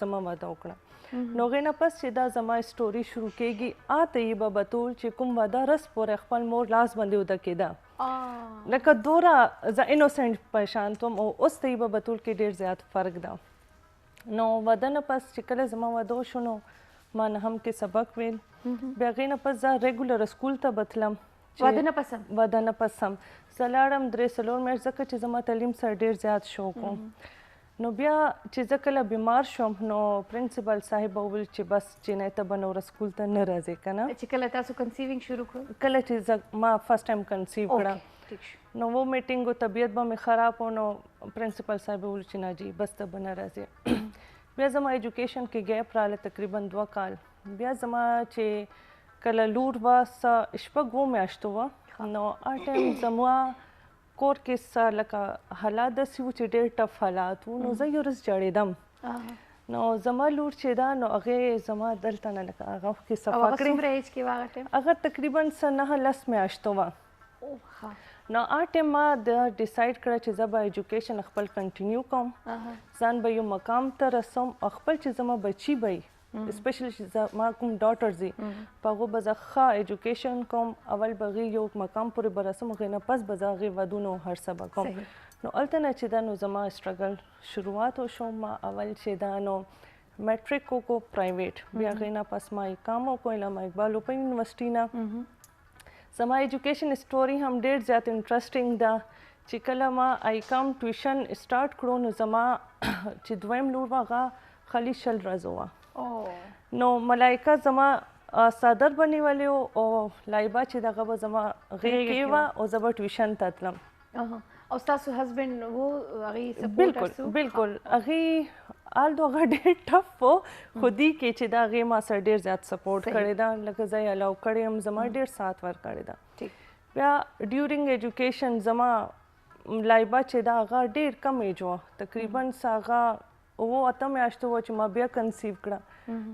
زما واده وکړه نو هغې نه پس چې دا زما سټوري شروع کېږي طیبه بتول چې کوم واده رس پورې خپل مور لاس باندې وده کېده لکه دوره زه انوسنټ پشانت وم او اوس طیبه بتول کې ډېر زیات فرق ده نو واده نه پس چې کله زما واده وشو نو ما نهم کې سبق ویل بیا هغې نه پس زه ریګولر سکول ته بتلم واده نه پس زه لاړم 3-4 میاشتې ځکه چې زما تعلیم سره ډېر زیات شوق و نو بیا چې زه کله بیمار شوم نو پرنسپل صاحب وویل چې بس جنۍ ته به نوره سکول ته نه راځې که نه چې کله تاسو کنسیوینګ شروع کړو کله چې ما فرسټ ټایم کنسیو کړه نو و میټینګ و طبیعت به مې خراب و نو پرنسپل صاحب وویل چې نه جی بس ته به نه راځې بیا زما ایجوکیشن کې ګیپ راغله تقریبا 2 کال بیا زما چې کله لور وه څه شپږ 2 میاشتو وه نو هر ټایم زما کور کې څه لکه حالات داسې وو چې ډېر ټف حالات وو نو زه یو ورځ جړېدم نو زما لور چې ده نو هغې زما دلته نه لکه هغه کې صفا کړې هغه تقریبا څه 9-10 میاشتو وه نو هر ټایم ما د ډیسایډ کړه چې زه به ایجوکیشن خپل کنټینیو کوم ځان به یو مقام ته رسوم او خپل چې زما بچي به اسپیشلی چې ما کوم ډاټرز دي په هغو به زه ښه ایجوکیشن کوم اول به هغې یو مقام پورې به رسم هغې نه پس به زه هغې ودونه هر څه به کوم نو هلته نه چې دا نو زما سټرګل شروعات وشو ما اول چې دا نو میټریک کو پرایویټ بیا هغې نه پس ما کام وکړو علامه اقبال اوپن یونیورسټي نه زما ایجوکیشن سټوري هم ډېر زیات انټرسټینګ ده چې کله ما کام ټیوشن سټارټ کړو نو زما چې دویم لور وه هغه خالي 20 ورځو وه نو ملایکه زما صادر بنیولې وو او لایبه چې دغه به زما غېږ کې وه او زه به ټیوشن ته تلم او ستاسو هسبینډ و هغې بالکل بالکل هغې آلدو هغه ډېر ټف و خو دې کې چې دا هغې ما سره ډېر زیات سپورټ کړی ده لکه زه یې الاو کړی یم زما ډېر سات ورکړی ده بیا ډیورنګ ایجوکیشن زما لایبه چې دا هغه ډېر کم ایج وه تقریبا هغه 8 میاشتو وه چې ما بیا کنسیو کړه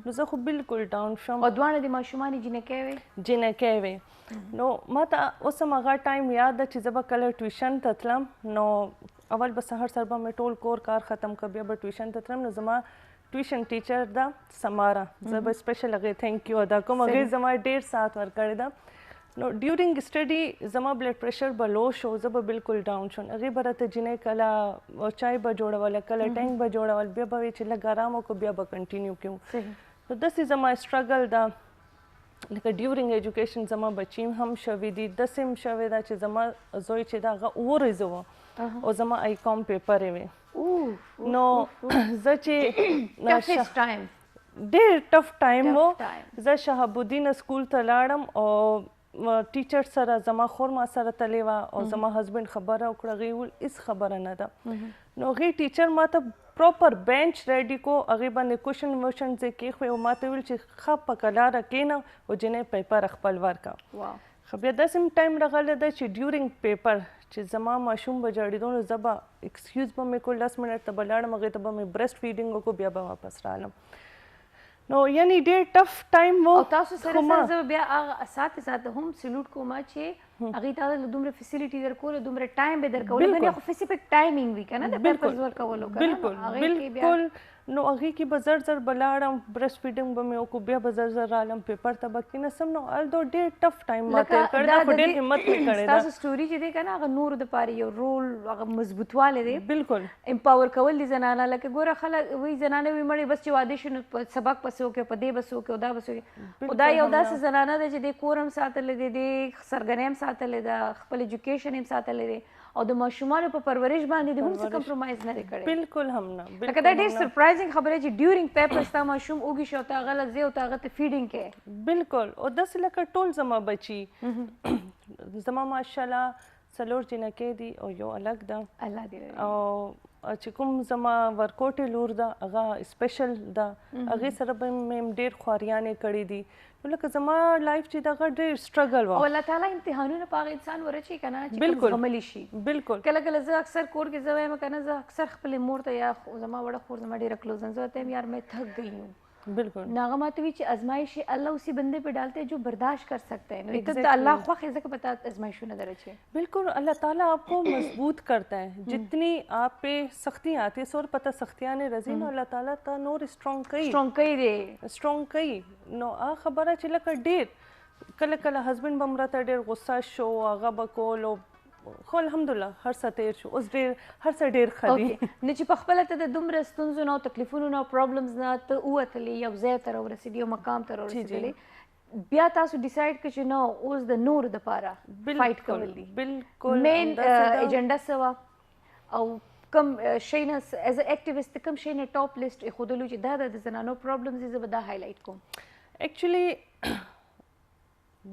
نو زه خو بالکل ډاون شوم او دواړه د ماشومانې جنکۍ وې جنکۍ وې نو ما ته اوس هم هغه ټایم یاد ده چې زه به کله ټیوشن ته تلم نو اول به سهار سر به مې ټول کور کار ختم کړ بیا به ټیوشن ته تلم نو زما ټیوشن ټیچر ده سماره زه به سپیشل هغې تھینک یو ادا کوم هغې زما ډېر سات ورکړی ده نو ډیورنګ سټډي زما بلډ پریشر به لو شو زه به بالکل ډاون شوم هغې به راته جینۍ کله چای به جوړوله کله ټینک به جوړول بیا به وایي چې لږ ارام وکړو بیا به کنټینیو کړو نو داسې زما سټرګل ده لکه ډیورنګ ایجوکیشن زما بچیم هم شوي دي داسې هم شوې ده چې زما زوی چې ده هغه 9 ورځې وه او زما کام پیپرې وې نو زه چې ډېر ټف ټایم و زه شهاب الدین سکول ته لاړم او ټیچر سره زما خور ما سره تللی وه او زما هسبینډ خبره وکړه هغې وویل هېڅ خبره نه ده نو هغې ټیچر ما ته پراپر بینچ ریډي کو هغې باندې کوشن ووشنز یې کېښوی او ما ته ویل چې ښه په کلاره کښېنه او جنۍ پیپر خپل ورکړه خو بیا داسې هم ټایم راغلی ده چې ډیورنګ پیپر چې زما ماشوم به جاړېدو نو زه به ایکسکیوز به مې کړو 10 منټ ته به لاړم هغې ته به مې برسټ فیډینګ وکړو بیا به واپس رالم نو یعنی ډېر ټف ټایم و او تاسو سره زه بیا هغه ساته هم سلوټ کوم چې هغې تا ته دومره فیسیلیټي درکوله دومره ټایم به درکوله باندې خو فیسیفیک ټایمینګ وي که نه د پیپرز ورکولو بالکل بالکل نو هغې کې به زر زر به لاړم برسټ فیډینګ به مې وکړو بیا به زر زر رالم پیپر ته به کېناستم نو الدو ډېر ټف ټایم ما تېر کړی ده خو ډېر همت مې کړی ده ستاسو سټوري چې دی که نه هغه نورو دپاره یو رول هغه مضبوطوالی دی بالکل امپاور کول دي زنانه لکه ګوره خلک وایي زنانه وي مړې بس چې واده شو نو سبق پسې وکړې په دې بسې وکړې او دا بسې وکړې خو دا یو داسې زنانه ده چې دی کور هم ساتلی دی دی سرګرۍ هم ساتلی ده خپل ایجوکیشن هم ساتلی دی او د ماشومانو په پرورش باندې د هم څه کمپرومایز نه دی کړی بالکل هم نه لکه دا ډېر سرپرایزینګ خبره چې ډیورنګ پیپر ستا ماشوم اوږي شو ته هغه له ځې او ته هغه ته فیډینګ کوې بالکل او داسې لکه ټول زما بچي زما ماشاءالله 4 جنکۍ دي او یو الګ ده الله دې او چې کوم زما ورکوټې لور ده هغه سپیشل ده هغې سره به مې ډېر خواریانې کړي دي نو لکه زما لایف چې دغه ډېر سټرګل و او الله تعالی امتحانونه په هغه انسان ورچي که نه چې بالکل زغملی شي بالکل کله کله زه اکثر کور کې زه وایم که نه زه اکثر خپلې مور ته یا زما وړه خور زما ډېره کلوز زه ورته یم یار میں تھک گئی ہوں بالکل ناغه ماته وی چې ازمائش اللہ اسی بندے پہ ڈالتے ہیں جو برداشت کر سکتے ہیں ایک تو اللہ خوخ ہے کہ پتہ ازمائشوں نہ درچے بالکل اللہ تعالیٰ آپ کو مضبوط کرتا ہے جتنی آپ پہ سختیاں آتی ہے سور پتہ سختیاں نے رضی نو اللہ تعالیٰ تا نور اسٹرانگ کئی نو خبره چې لکه ډېر کله کله هسبینډ به مرته ډېر غصه شو هغه به کول خو الحمدلله هر څه تیر شو اوس ډېر هر څه ډېر ښه دي نه چې په خپله ته د دومره ستونزو نه او تکلیفونو نه او پرابلمز نه ته ووتلې یو ځای ته راورسېدې یو مقام ته راورسېدلې بیا تاسو ډیسایډ کړئ چې نه اوس د نورو دپاره فایټ کول دي بالکل مین ایجنډا څه وه او کم شی نه ایز ا اکټیویسټ کم شی نه ټاپ لیسټ ایښودلو چې دا د زنانو پرابلمز دي زه به دا هایلایټ کوم ایکچولی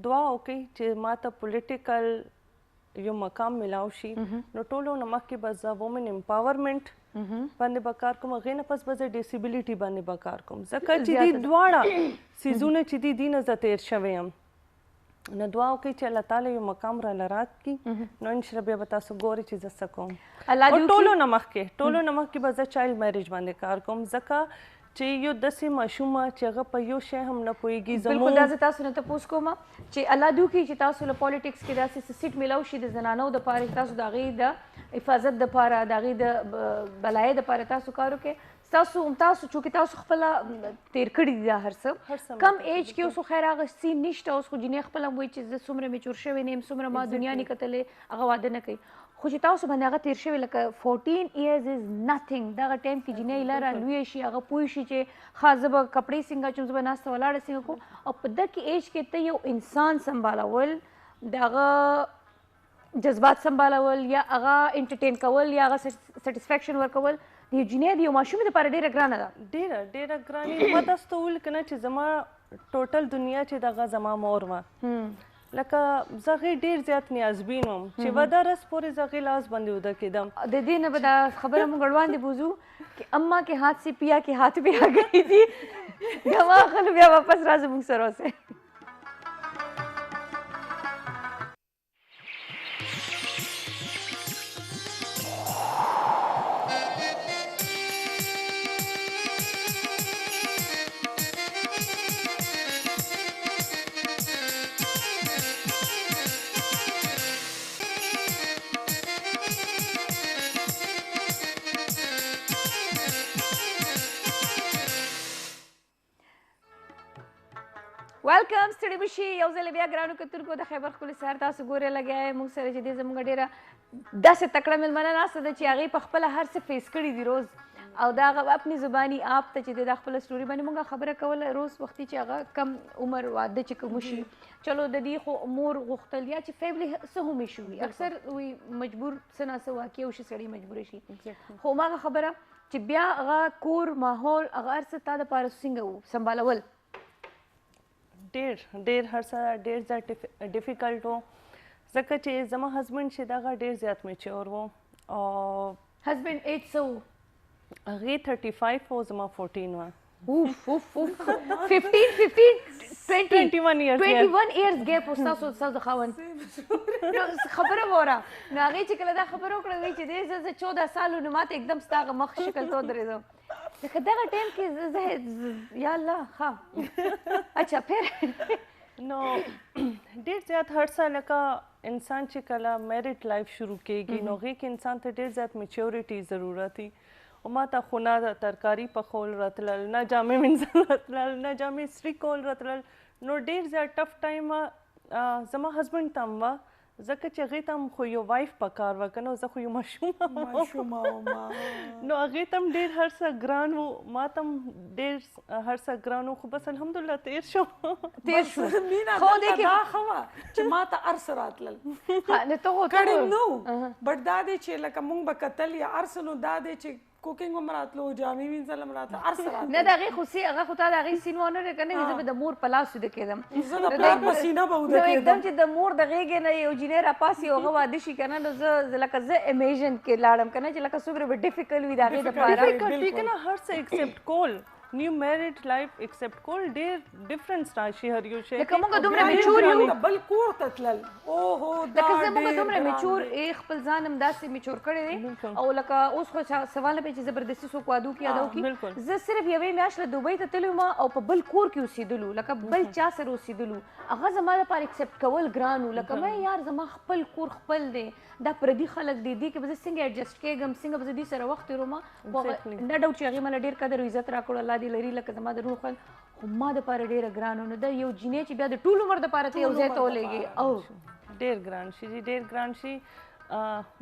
دعا وکړئ چې ما ته پولیټیکل یو مقام ملاو شي نو ټولو نه مخکې به زه وومن امپاورمنټ باندې به کار کوم هغې نه پس به زه ډیسیبلیټي باندې به کار کوم ځکه چې دې دواړه څیزونه چې دي دې نه زه تېر شوی یم نو دعا وکړئ چې الله تعالی یو مقام راله راکړي نو انشاءالله بیا به تاسو ګورئ چې زه څه کوم ټولو نه مخکې به زه چایلډ میریج باندې کار کوم ځکه چې یو داسې ماشومه چې هغه په یو شی هم نه پوهېږي بالکل دا زه تاسو نه تپوس کوم چې الله دې وکړي چې تاسو له پالیټکس کې داسې څه سیټ میلاو شي د زنانو دپاره چې تاسو د هغې د حفاظت دپاره د هغې د بلایۍ دپاره تاسو کار وکړئ تاسو چونکې تاسو خپله تېر کړي دي دا هر څه کم ایج کې اوس خو خیر هغه سین نشته اوس خو جنۍ خپله هم وایي چې زه څومره میچور شوې نه یم څومره ما دنیا نه کتلې هغه واده نه کوي خو چې تاسو باندې هغه تیر شوی لکه 14 years is nothing دغه ټایم کې جنۍ لاره لوی شي هغه پوه شي چې ښه زه به کپړې څنګه اچوم زه به ناسته ولاړه څنګه کوم او په دغه ایج کې ته یو انسان سمبالول د هغه جذبات سمبالول یا هغه انټرټین کول یا هغه سټیسفیکشن ورکول د یو جنۍ د یو ماشوم لپاره ډېره ګرانه ده ډېره ګرانې ما تاسو ته وویل که نه چې زما ټوټل دنیا چې دغه زما مور وه لکه زه هغې ډېر زیات نیازبین وم چې وده رس پورې زه هغې لاس باندې وده کېدم د دې نه به دا خبره موږ وړاندې بوځو چې اما کے ہاتھ سے پیا کے ہاتھ پہ آ گئی تھی دما خل بیا واپس راځه موږ سره اوسه ویلکم ستړي مشي یو ځل بیا ګرانو کتونکو د خیبر ښکلي سهار تاسو ګورئ لګیا یې موږ سره چې دی زموږ ډېره داسې تکړه مېلمنه ناسته ده چې هغې په خپله هر څه فیس کړي دي روز او د هغه اپنی زباني آپ ته چې دی دا خپله سټوري باندې موږ خبره کوله روز وختي چې هغه کم عمر واده چې کوم شي چلو د دې خو مور غوښتل یا چې فیملی څه هم ایشو وي اکثر وي مجبور څه نه څه واقع وشي سړی مجبوره شي خو هماغه خبره چې بیا هغه کور ماحول هغه هر څه تا دپاره څنګه و سمبالول ډېر هر څه ډېر زیات ډیفیکلټ و ځکه چې زما هسبنډ چې دغه ډېر زیات میچور و او هسبنډ ایج څه و هغې 35 و زما 14 وه اوف 15 21 years gap و ستاسو د خاوند خبره وره نو هغې چې کله دا خبره وکړه وایي چې دی زه 14 سال نو ماته एकदम ستا هغه مخ شکل ته ودرېدم لکه دغه ټایم کې زه یا الله ښه اچھا پھر نو ډېر زیات هر څه لکه انسان چې کله میرټ لایف شروع کېږي نو هغې کې انسان ته ډېر زیات میچورټي ضرورت وي او ما ته خو نه ترکاري پخول راتلل نه جامې مینځل راتلل نه جامې استري کول راتلل نو ډېر زیات ټف ټایم زما هسبنډ ته هم وه ځکه چې هغې ته هم خو یو وایف پکار وه که نه زه خو یو ماشومه نو هغې ته هم ډېر هر څه ګران و ما ته هم ډېر هر څه ګران و خو بس الحمدلله تیر شو خو دې کې دا ښه وه چې ما ته هر څه راتلل کړی نو بټ دا دی چې لکه موږ به کتل یا هر څه نو دا دی چې کوکینګ هم راتلو جامې وینځل هم راتله هر څه راتله نه د هغې خو هغه خو تا د هغې سین ونه دی که نه زه به د مور په لاس ویده کېدم زه د پلار په سینه به وده کېدم एकदम چې د مور د غېږې نه یو جینۍ راپاسي او هغه واده شي که نه نو زه لکه زه امیژن کې لاړم که نه چې لکه څومره به ډیفیکلټ وي د هغې دپاره که نه هر څه ایکسپټ کول نیو میرټ لایف ایکسپټ کول ډېر ډفرنس راشي هر یو شی لکه موږ دومره میچور یو بل کور ته تلل اوهو لکه زه موږ دومره میچور خپل ځان هم داسې میچور کړی دی او لکه اوس خو سوال نه پی چې زبردستي څوک واده وکړي یا دا وکړي زه صرف یوې میاشت له دوبۍ ته تللی وم او په بل کور کې اوسېدلو لکه بل چا سره اوسېدلو هغه زما لپاره ایکسپټ کول ګران و لکه مې یار زما خپل کور خپل دی دا پردي خلک دی دې کې به زه څنګه ایډجسټ کېږم څنګه به زه دوی سره وخت تېروم نه ډوټ چې هغې مله ډېر قدر او عزت راکړو الله دې لري لکه زما د روح خویل خو ما دپاره ډېره ګران و نو دا یو جینۍ چې بیا د ټول عمر دپاره ته یو ځای ته ولېږي او ډېر ګران شي جي ډېر ګران شي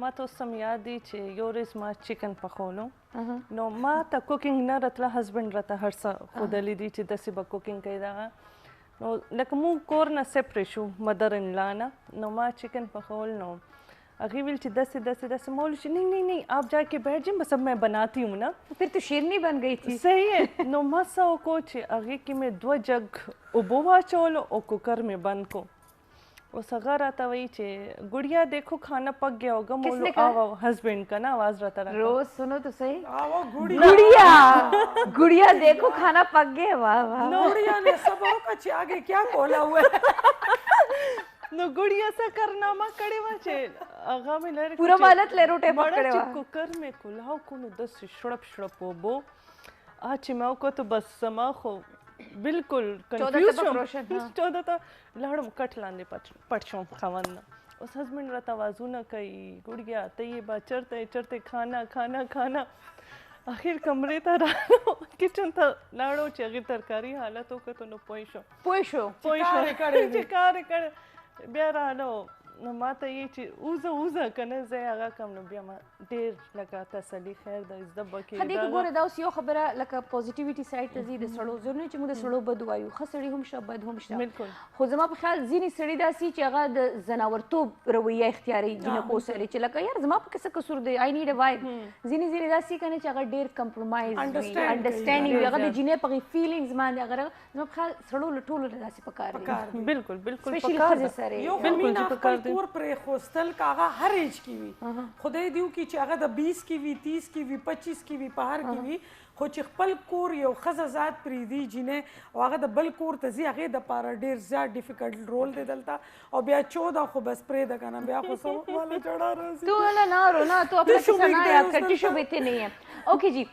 ما ته اوس هم یاد دی چې یو ورځ ما چکن پخولو نو ما ته کوکینګ نه راتله هسبنډ راته هر څه ښودلی دي چې داسې به کوکینګ کوي دغه نو لکه مونږ کور نه سپرې شو مدر ان لا نه نو ما چکن پخول نو هغې ویل چې داسې ما ویل چې نہیں آپ جا کے بیٹھ جائیں بس اب میں بناتی ہوں نا پھر تو شیرنی بن گئی تھی صحیح ہے نو ما څه وکړو چې هغې کې مې 2 جګ اوبه واچولو او کوکر مې بند کو اوس هغه راته وایي چې گڑیا دیکھو کھانا پک گیا ہوگا مولو آو ہسبینڈ کا نا آواز راته راکړه روز سنو تو صحیح گڑیا دیکھو کھانا پک گیا واہ واہ گڑیا نے صبر کا چې آگے کیا کولا ہوا نو ګړیا څه کارنامه کړې وه چې هغه مې لرې پوره مالت له روټۍ پک کړې وه چې کوکر مې کلاو کو نو داسې شړپ شړپ اوبو چې مې وکتو بس زما خو بالکل کنفیوز شوم 14 ته لاړم کټ لاندې پټ شوم خاوند نه اوس هسبنډ راته آوازونه کوي ګړیا ته یې به چرته کھانا اخر کمرې ته راغلو کچن ته لاړو چې هغې ترکاري حالت وکتو نو پوه شو چې کار یې کړی بیا راغلو نو ما ته یې چې اوزه که نه ځای هغه کم نو بیا ما ډېر لکه تسلي خیر ده زده به ښه دی که ګوره دا اوس یو خبره لکه پوزیټیویټي سایډ ته ځي د سړو ضروري چې موږ د سړو بد وایو ښه سړي هم شته بد هم شته بالکل خو زما په خیال ځینې سړي داسې چې هغه د ځناورتوب رویه اختیاروي جینکو سره چې لکه یار زما په کې څه قصور دی آی نیډ ا وایف ځینې داسې که نه چې هغه ډېر کمپرومایز وي انډرسټینډینګ وي هغه د جینۍ په هغې فیلینګز باندې هغه زما په خیال سړو له ټولو نه داسې پکار دي بالکل بالکل سپیشلی ښځې سره یو مینه خپل کور پرې خوستل که هغه هر ایج کې وي خدای دې وکړي چې هغه د 20 کې وي 30 کې وي 25 کې وي په هر کې وي خو چې خپل کور یو ښځه ذات پرېږدي جینۍ او هغه د بل کور ته ځي هغې دپاره ډېر زیات ډیفیکلټ رول دی دلته او بیا 14 خو بس پرېږده که نه بیا خو څه والا جړا راځي تو والا نه رونا تو اپنا کسا نه یا کٹیشو بیتے نہیں ہیں اوکے جی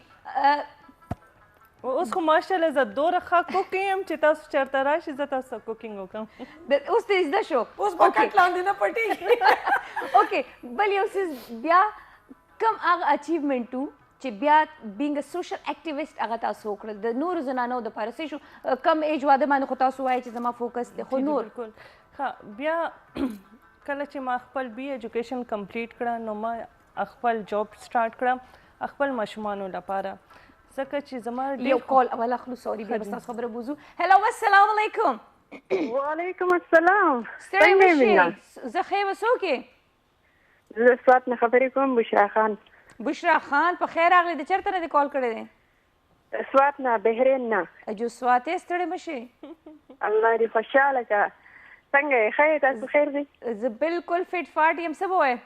اوس خو ماشاءالله زه دوره ښه کوک یم چې تاسو چېرته راشئ زه تاسو ته کوکینګ وکړم اوس ته زده شو اوس به کټ لاندې نه پټېږي اوکې بل یو څیز بیا کم هغه اچیومنټ و چې بیا بینګ ا سوشل اکټیویسټ هغه تاسو وکړل د نورو زنانو دپاره څه شو کم ایج واده باندې خو تاسو وایئ چې زما فوکس دی خو نور بالکل ښه بیا کله چې ما خپل بی ایجوکیشن کمپلیټ کړه نو ما خپل جاب سټارټ کړه خپل ماشومانو لپاره ځکه چې زما یو کال اول اخلو سوري بیا بس تاسو خبره بوزو هلو السلام علیکم وعلیکم السلام ستړی مشئ زه ښه یم څوک یې زه سوات نه خبرې کوم بشرا خان بشرا خان په خیر راغلی د چېرته نه دې کال کړی دی سوات نه بحرین نه جو سوات یې ستړی مشئ الله دې خوشحاله کړه څنګه یې ښه یې تاسو خیر دی زه بالکل فټ فاټ یم څه به وایې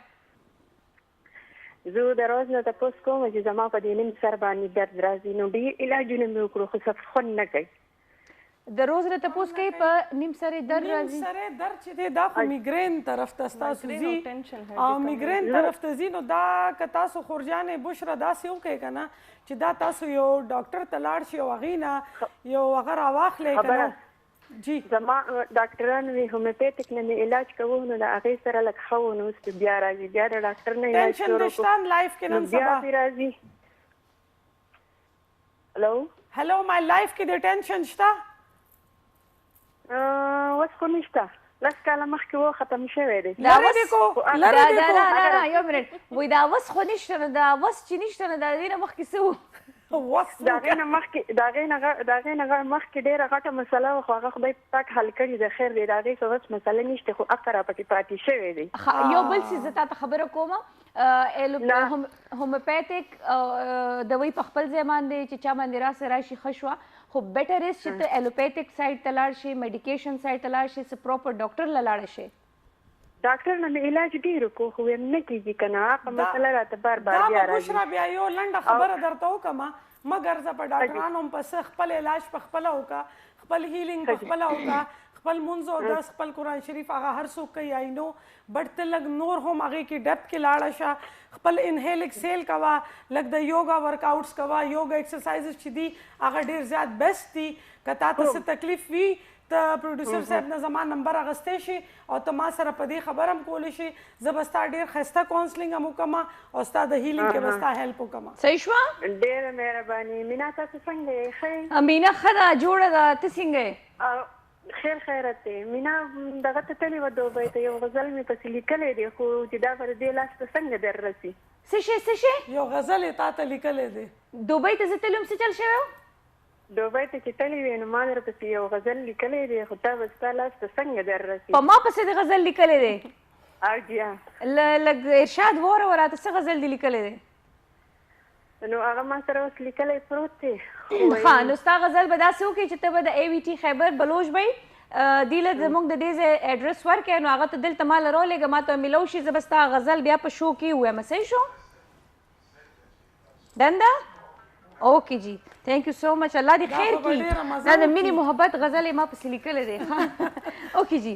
زه د روز نه تپوس کوم چې زما په دې نیم سر باندې درد راځي نو ډېر علاجونه مې وکړو خو څه خوند نه کوي د روز نه تپوس کوي په نیم سر یې درد راځي نیم سر یې درد چې دی دا خو میګرین طرف ته ستاسو ځي او میګرین طرف ته ځي نو دا که تاسو خورجانې بشره داسې وکړئ که نه چې دا تاسو یو ډاکټر ته لاړ شئ او هغې نه یو هغه راواخلئ که نه جی زما ډاکټران وی هومیوپیتیک نه مې علاج کوو نو د هغې سره لږ ښه و نو اوس بیا راځي بیا د ډاکټر نه علاج ټینشن شروع نشته لایف کې نن بیا سبا پې راځي هلو هلو مای لایف کې د ټینشن شته اوس خو نشته لس کاله مخکې و ختم شوی دی لرې دې کو لرې دې کو نه یو منټ وایي دا وس خو نشته نو دا وس چې نشته نو د دې نه مخکې څه و د هغې نه مخکې ډېره غټه مسله وه خو هغه خدای پاک حل کړي د خیر دی د هغې څه اوس مسله نشته خو عقل راپکې پاتې شوی دی یو بل څیز زه تا ته خبره کوم هومیوپیتیک دوی په خپل ځای باندې چې چا باندې راسه راشي ښه شوه خو بیټر از چې ته الوپیتیک سایډ ته لاړ شي میډیکیشن سایډ ته لاړ شي څه پراپر ډاکټر له لاړه شي ډاکټر نه مې علاج ډېر وکړو خو ویم نه کېږي که نه هغه مسله راته بار بار دا بیا به بشرا بیا یو لنډه خبره درته وکړم مګر زه په ډاکټرانو هم پسې خپل علاج په خپله وکړه خپل هیلینګ په خپله وکړه خپل مونځ او دس خپل قرآن شریف هغه هر څوک کوي آی نو بټ ته لږ نور هم هغې کې ډیپت کې لاړه شه خپل انهیل اکسیل کوه لږ د یوګا ورک آوټس کوه یوګا ایکسرسایزز چې دي هغه ډېر زیات بیسټ دي که تا ته څه تکلیف وي ته پروډوسر صاحب نه زما نمبر اخیستی شي او ته ما سره په دې خبر هم کولی شي زه به ستا ډېر ښایسته کاونسلینګ هم وکړم او ستا د هیلینګ کې به ستا هیلپ وکړم صحیح شوه ډېره مهرباني مینا تاسو څنګه یې ښه مینا ښه ده جوړه ده ته څنګه یې خیر خیرت دی مینا دغه ته تللې وه دوبۍ ته یو غزل مې پسې لیکلی دی خو چې دا به د دې لاس ته څنګه در رسي څه شی څه شی یو غزل یې تا ته لیکلی دی دوبۍ ته زه تللی وم څه چل شوی و دوبۍ ته چې تللی وې نو ما در پسې یو غزل لیکلی دی خو تا به ستا لاس ته څنګه در رسي په ما پسې د غزل لیکلی دی او جیا لږ ارشاد ووره راته څه غزل دی لیکلی دی نو هغه ما سره اوس لیکلی پروت دی ښه نو ستا غزل به داسې وکړي چې ته به د اے وي ټي خیبر بلوچ به دې له زموږ د دې ځای اډرس ورکړې نو هغه ته دلته ما له راولېږه ما ته میلو شي زه به ستا غزل بیا په شو کې ووایم صحیح شو ډن ده اوکې جی تھینک یو سو مچ الله دې خیر کړي دا د مینې محبت غزل یې ما پسې لیکلی دی اوکې جی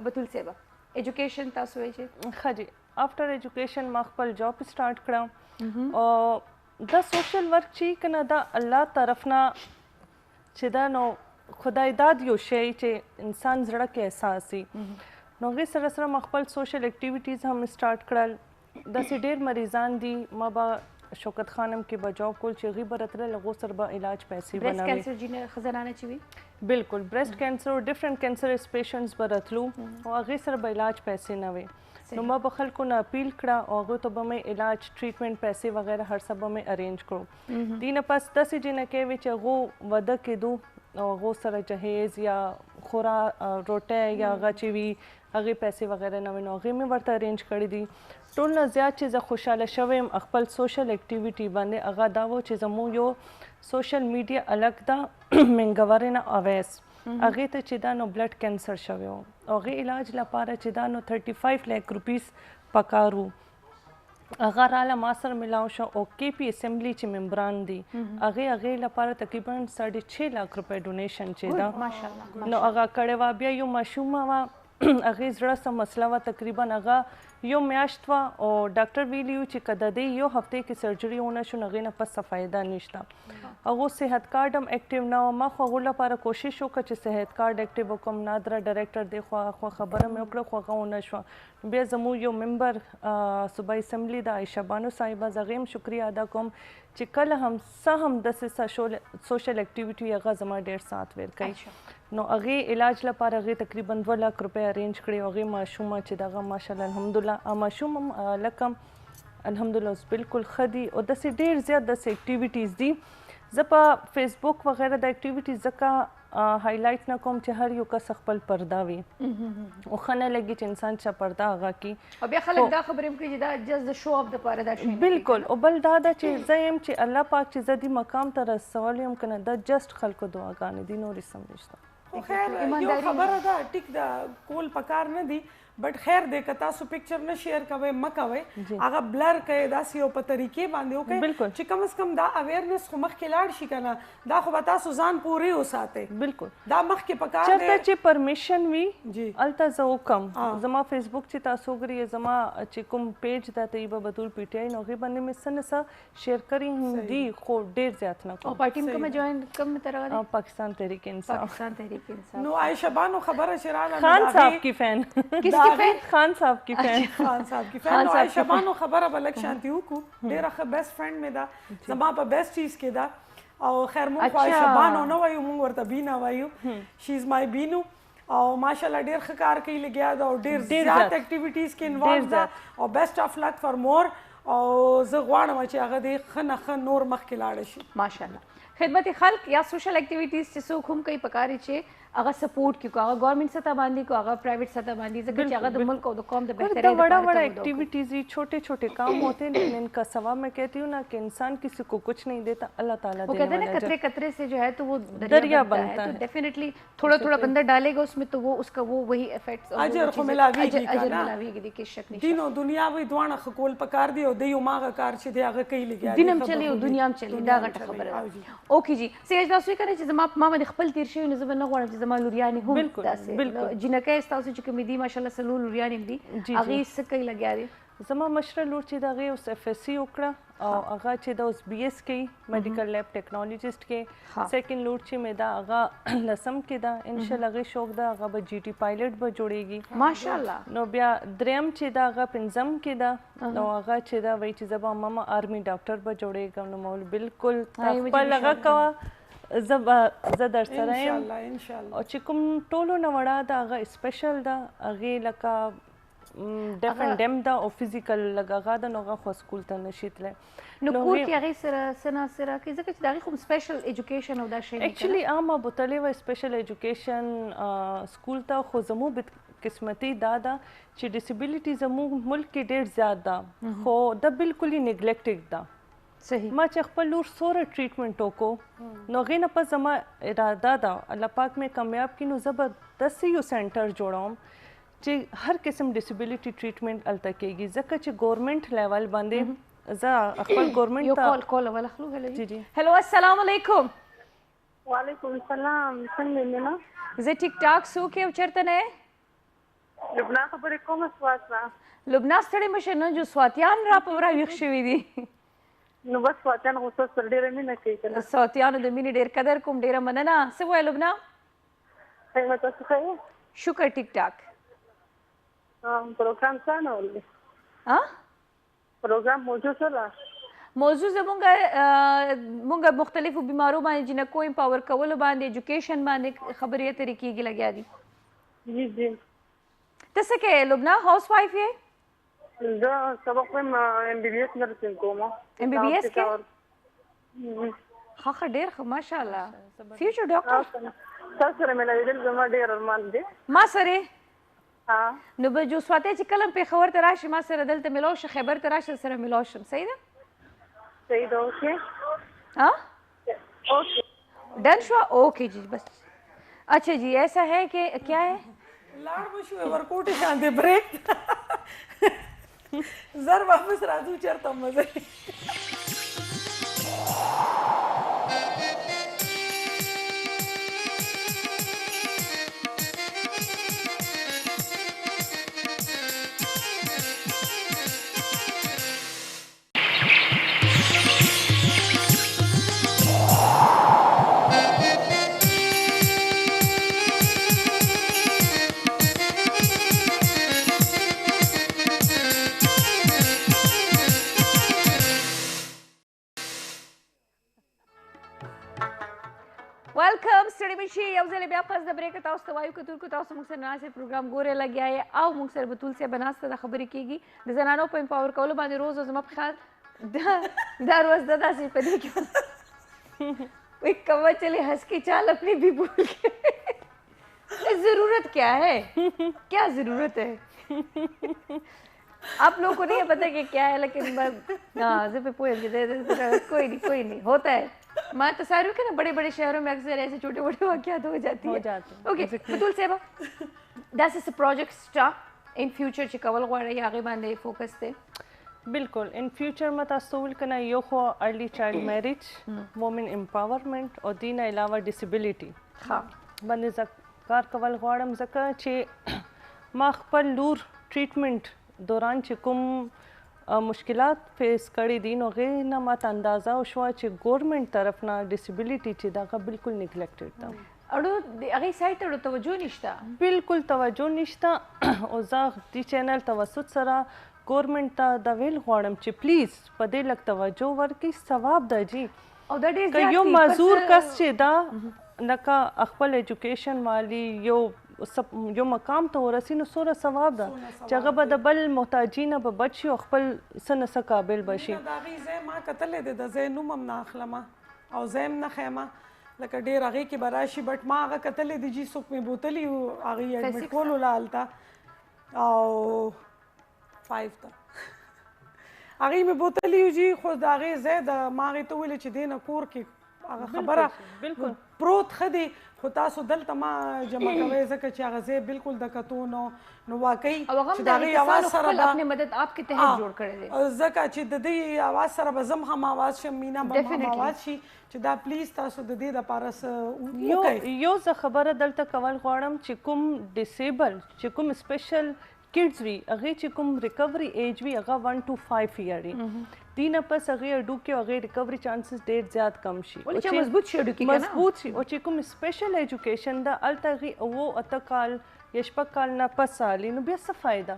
بتول صاحبه ایجوکیشن تاسو وایئ چې ښه جی آفټر ایجوکیشن ما خپل جاب سټارټ کړم او دا سوشل ورک چې که نه دا الله طرف نه چې دا نو خدای داد یو شی چې انسان زړه کې احساس وي نو هغې سره سره ما خپل سوشل اکټیویټیز هم سټارټ کړل داسې ډېر مریضان دي ما به شوکت خانم کې به جاب کول چې هغوی به راتلل هغو سره به علاج پیسې بريست بنوي کینسر جنه خزانه چې وي بالکل بريست کینسر ډیفرنٹ کینسرس پیشنټس به راتلو او هغې سره به علاج پیسې نه وي نو ما به خلکو نه اپیل کړه او هغوی ته به مې علاج ټریټمنټ پیسې وغیره هر څه به مې ارینج کړو دې نه پس داسې جنکۍ وي چې هغو واده کېدو او هغو سره جهیز یا خورا روټۍ یا هغه چې وي هغې پیسې وغیره نه وي نو هغې مې ورته ارینج کړي دي ټول نه زیات چې زه خوشحاله شوی یم خپل سوشل اکټیویټي باندې هغه دا و چې زموږ یو سوشل میډیا الګ ده منګورینه اویس هغې ته چې دا نو بلډ کینسر شوی و او هغې علاج لپاره چې دا نو 35 لک روپیز پکار و هغه راله ما سره ملاو شو او کې پی اسمبلی چې ممبران دي هغې لپاره تقریبا 6.5 لک روپۍ ډونیشن چې ده نو هغه کړې وه بیا یو ماشومه وه هغې زړه څه مسله وه تقریبا هغه یو میاشت وه او ډاکټر ویلي و چې که د دې یو هفتې کې سرجري ونه شو نو هغې نه پس څه فایده نشته هغو صحت کارډ هم اکټیو نه وه ما خو هغو لپاره کوشش وکړه چې صحت کارډ اکټیو وکړم نادره ډایرکټر دی خو خبره مې وکړه خو هغه ونه شوه بیا زموږ یو ممبر صوبایي اسمبلي د عایشه بانو صاحبه زه هغې هم شکریه ادا کوم چې کله هم څه هم داسې سوشل اکټیویټي هغه زما ډېر سات ورکوي نو هغې علاج لپاره هغې تقریبا 2 لک روپۍ ارینج کړي او هغې ماشومه چې دغه ماشاءالله الحمدلله ماشوم هم لکم الحمدلله اوس بالکل ښه دي او داسې ډېر زیات داسې اکټیویټیز دي زه په فیسبوک وغیره د اکټیویټیز ځکه هایلایټ نه کوم چې هر یو کس خپل پرده وي او ښه نه لګي چې انسان چا پرده هغه کړي او بیا خلک دا خبرې هم کوي چې دا جست د شو اف دپاره دا شی بالکل او بل دا ده چې زه یم چې الله پاک چې زه دې مقام ته رسولی یم که نه دا جسټ خلکو دعاګانې دي نورې څه هم نشته خو خیر یو خبره ده ټیک ده کول پکار نه دي بٹ خیر دی که تاسو پکچر نه شیر کوئ مه کوئ هغه بلر کوئ داسې یو په طریقې باندې وکړئ چې کم از کم دا اویرنس خو مخکې لاړ شي که نه دا خو به تاسو ځان پورې وساتئ بالکل دا مخکې پکار دی چېرته چې پرمیشن وي هلته زه وکړم زما فیسبوک چې تاسو وګورئ زما چې کوم پیج ده طیبه بتول پی ټی آی نو هغې باندې مې څه نه څه شیر کړي هم دي خو ډېر زیات نه کوم او پارټي کومه جوائن کوم طرح پاکستان تحریک انصاف پاکستان تحریک انصاف نو عائشہ بانو خبره چې راغله خان صاحب کی فین کس کی فین خان صاحب کی فین خان صاحب کی فین نو عائشہ بانو خبره به لږ شانتي وکړو ډېره ښه بیسټ فرینډ مې ده زما په بیسټ چیز کې ده او خیر مونږ عائشہ بانو نه وایو مونږ ورته بینا وایو شي از مای بینو او ماشاءالله ډېر ښه کار کوي لګیا ده او ډېر زیات اکټیویټیز کې انوالو ده او بیسټ اف لک فار مور او زه غواړم چې هغه دې ښه نه ښه نور مخکې لاړه شي ماشاءالله خدمت خلق یا سوشل اکټیویټیز چې څوک هم کوي پکاري چې هغه سپورټ کړي هغه ګورنمنٹ سطح باندې کو هغه پرائیویٹ سطح باندې ځکه چې هغه د ملک او د قوم د بهترین बड़ा बड़ा एक्टिविटीज ही छोटे छोटे काम होते हैं लेकिन इनका सवाब मैं कहती हूँ ना कि इंसान किसी को कुछ नहीं देता अल्लाह ताला वो कहते हैं ना कतरे कतरे से जो है तो वो दरिया बनता है तो डेफिनेटली थोड़ा थोड़ा बंदा डालेगा उसमें तो वो उसका वो वही इफेक्ट्स اجر خو ملاویږي اجر ملاویږي د کې شک نشته دین او دنیا وی دوانه خپل پکار دی او د یو ماغه کار چې دی هغه کوي لګیا دینم چلی او دنیا هم چلی دا غټه خبره اوکې جی سیج تاسو کنه چې زما ما د خپل تیر شوی نه زبر نه غواړم چې زما لوریانی هم داسې جنکه تاسو چې کوم دي ماشاءالله سلول لوریانی دي هغه څه کوي لګیا دي زما مشره لور چې د هغې اوس اف ایس سی وکړه او هغه چې د اوس بی ایس کوي میډیکل لیب ټیکنالوجسټ کې سیکنډ لور چې مې ده هغه لسم کې ده انشاءالله هغې شوق ده هغه به جی ټي پایلټ به جوړیږي ماشاءالله نو بیا دریم چې ده هغه پنځم کې ده نو هغه چې ده وایي چې زه به ماما آرمي ډاکټر به جوړیږم نو مول بالکل خپل هغه کوه زه در سره یم او چې کوم ټولو نه وړه ده هغه سپیشل ده هغې لکه ډیفرنٹ ډیم دا او فزیکل لګا دا نو غو سکول ته نشي تله نو کور کې هغه سره سنا سره کې ځکه چې دا کوم سپیشل ایجوکیشن او دا شی نه اکچولی عامه بوتلې و سپیشل ایجوکیشن سکول ته خو زمو قسمتي دا ده چې ډیسیبিলিټي زمو ملک کې ډېر زیات ده خو دا بالکل نیګلیکټډ ده صحیح ما چې خپل لور سوره ټریټمنټ وکړو نو هغې نه پس زما اراده ده الله پاک مې کامیاب کړي نو زه به داسې یو سینټر جوړوم چې هر قسم ډیسیبিলিټي ټریټمنټ الته کېږي ځکه چې ګورنمنٹ لیول باندې زه خپل ګورنمنٹ یو کال ول اخلو هلو جی هلو السلام علیکم وعلیکم السلام څنګه نه زه ټیک ټاک سو کې او چرته نه لبنان خبرې کومه سواتنا لبنان ستړي مشه نه جو سواتیان را په راويخ شوي دي نو بس سواتیان خو څه سره ډېره مینه کوي کنه سواتیانو د مینې ډېر قدر کوم ډېره مننه څه وایي لبنان څنګه تاسو ښه شکر ټیک ټاک پروګرام څنګه ولې ها پروګرام موجود سره موضوع زمونږ مختلفو بیمارو باندې جنکو امپاور کولو باندې ایجوکیشن باندې خبرې اترې کېږي لګیا دي. جی جی ته څه کوې لبنه؟ هاوس وایف یې؟ زه سبق وایم MBBS نرسنګ کوم. MBBS کې؟ ښه ډېر ښه ماشاءالله. فیوچر ډاکټر؟ تاسو سره ملاوېدل زما ډېر ارمان دی. ما سره؟ نو به جو سواتی چې کله پېښور ته راشي ما سره دلته ملاو شي، خیبر ته راشي سره ملاو شم. صحیح ده؟ صحیح ده. اوکے اوکے ڈن شو. اوکے جی بس. اچھا جی ایسا ہے کہ کیا ہے لاړ بشو ورکوټ شانته بریک زر واپس راځو چرته مزه. ویلکم ستړي مشي یو ځل بیا پس د بریک تاسو ته وایو کتونکو تاسو موږ سره ناسې پروګرام ګورې لګیا یې او موږ سره بتول صاحبه ناسته د خبرې کېږي د زنانو په امپاور کولو باندې روز زما په خیال دا روز دا داسې په دې کې وہی کوا چلے ہنس کے چال اپنی بھی بھول گئے. ضرورت کیا ہے؟ کیا ضرورت ہے؟ آپ لوگوں کو نہیں پتا کہ کیا ہے لیکن کوئی نہیں ہوتا ہے. میں تصاویر کے نا بڑے بڑے شہروں میں اکثر ایسے چھوٹے موٹے واقعات ہو جاتی ہیں. اوکے بتول صاحبہ داسې څه پروجیکټ شته ان فیوچر چې کول غواړئ هغې باندې فوکس دی؟ بالکل ان فیوچر ما تاسو ول کنه یو خو ارلی چایلډ میریج وومن امپاورمنٹ او دین علاوه ډیسیبিলিټي باندې کار کول غواړم ځکه چې ما خپل لور ټریټمنټ دوران چې کوم مشکلات فیس کړي دي نو هغې نه ماته اندازه وشوه چې ګورمنټ طرف نه ډیسیبিলিټي چې دغه بالکل نیګلیکټډ ده. اړو د هغې سایډ ته توجه نشته؟ بالکل توجه نشته. او زه دې چینل توسط سره ګورمنټ ته دا ویل غواړم چې پلیز په دې لږ توجه ورکړي. ثواب ده جی. او دا ډېر زیات که یو معذور کس چې دا لکه خپل ایجوکیشن مالي یو مقام ته ورسي نو څومره ثواب ده چې هغه به د بل محتاجي نه به بچ شي او خپل څه نه څه قابل به شي. د هغې ځای ما کتلی دی د ځای نوم هم نه اخلمه او ځای هم نه ښیمه لکه ډېر هغې کې به راشي بټ ما هغه کتلی دی جي څوک مې بوتلي وو هغې اډمټ کولو له هلته او 5 ته هغې مې بوتلي وو جي خو د هغې ځای د ما هغې ته ویلې چې دې نه کور کې هغه خبره بالکل پروت ښه دی خو تاسو دلته ما جمع کوئ ځکه چې هغه ځای بالکل د کتو نو واقعي چې د هغې اواز سره به اپنے مدد آپ کے تحت جوړ کړی دی ځکه چې د دې اواز سره به زم هم اواز شم مینا به هم اواز شي چې دا پلیز تاسو د دې دپاره څه وکړئ. یو زه خبره دلته کول غواړم چې کوم ډیسیبل چې کوم سپیشل کډز وي هغې چې کوم ریکوري ایج وي هغه 1 to 5 ایئر وي دي نه پس هغې هډوکي او هغې ریکوري چانسز ډېر زیات کم شي مضبوط شي هډوکي مضبوط شي. او چې کوم سپیشل ایجوکیشن ده هلته هغې 8 کال یا 6 کال نه پس سالي نو بیا څه فایده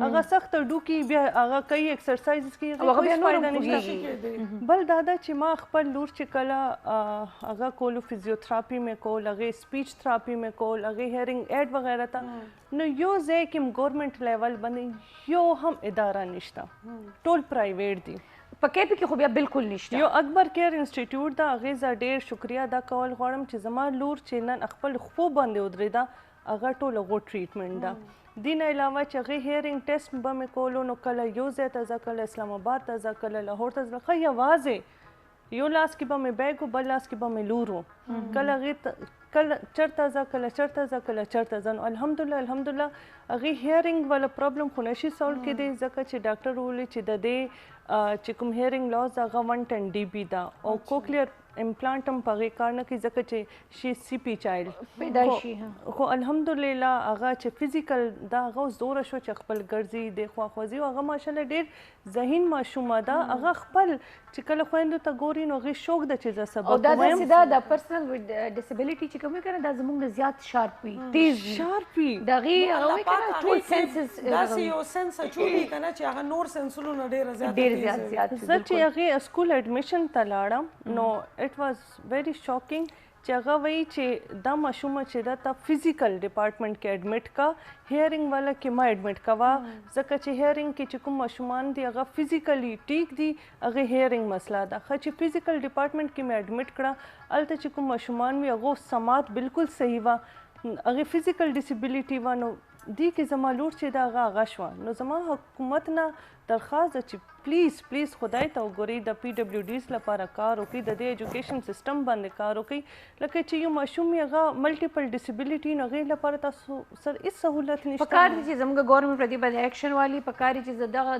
هغه سخت هډوکي بیا هغه کوي ایکسرسایزز کوي هغه هیڅ فایده نشته. بل دا ده چې ما خپل لور چې کله هغه کولو فزیوتراپي مې کول هغې سپیچ تھراپي مې کول هغې هیرنګ ایډ وغیره ته نو یو ځای کې هم ګورمنټ لیول باندې یو هم اداره نشته ټول پرایویټ دي. په کیپي کې خو بیا بالکل نشته. یو اکبر کیر انسټیټیوټ ده هغې زه ډېر شکریه ادا کول غواړم چې زما لور چې نن خپل خپو باندې ودرېده هغه ټول هغو ټریټمنټ ده. دې نه علاوه چې هغې هیرنګ ټیسټ به مې کولو نو کله یو ځای ته ځه کله اسلام آباد ته ځه کله لاهور ته ځه ښه یوازې یو لاس کې به مې بیګ و بل لاس کې به مې لور و کله هغې کله چرته ځه کله چرته ځه کله چرته ځه نو الحمدلله هغې هیرنګ والا پرابلم خو نشي سولو کېدی ځکه چې ډاکټر وویلې چې د دې چې کوم هیرنګ لاس هغه 110 dB ده او کوکلیر امپلانټ هم په هغې کار نه کوي ځکه چې شي سی پی چایلډ پیدایشي خو الحمدلله هغه چې فزیکل دا هغه اوس دوره شو چې خپل ګرځي د خواخوځي او هغه ماشاءالله ډېر ذهین ماشومه ده هغه خپل چې کله خویندو ته ګوري نو هغې شوق ده چې زه سبق او دا داسې ده د پرسنل ډسیبلیټي چې کوم وي که نه دا زموږ نه زیات شارپ وي تیز وي شارپ وي د هغې هغه وایي که نه ټول سینسز داسې یو سنس اچولي که نه چې هغه نور سنسونو نه ډېره زیاته زیات زه چې هغې سکول اډمیشن ته لاړم نو اټ واز ویری شاکینګ چې هغه وایي چې دا ماشومه چې ده ته فزیکل ډپارټمنټ کې اډمیټ کا هیرینګ والا کې ما اډمیټ کوه ځکه چې هیرینګ کې چې کوم ماشومان دي هغه فزیکلی ټیک دي هغې هیرینګ مسله ده ښه چې فزیکل ډپارټمنټ کې مې اډمیټ کړه هلته چې کوم ماشومان وي هغو سماعت بالکل صحیح وه هغې فزیکل ډسیبلیټي وه نو دې کې زما لور چې ده هغه شوه نو زما حکومت نه درخواست ده چې پلیز خدای ته وګورئ د پی ډبلیو ډیز لپاره کار وکړئ د دې ایجوکیشن سیستم باندې کار وکړئ لکه چې یو ماشوم یې هغه ملټیپل ډسیبلیټي نو هغې لپاره تاسو سره هېڅ سهولت نشته پکار دي چې زموږ ګورنمنټ په دې باندې اکشن والي پکار دي چې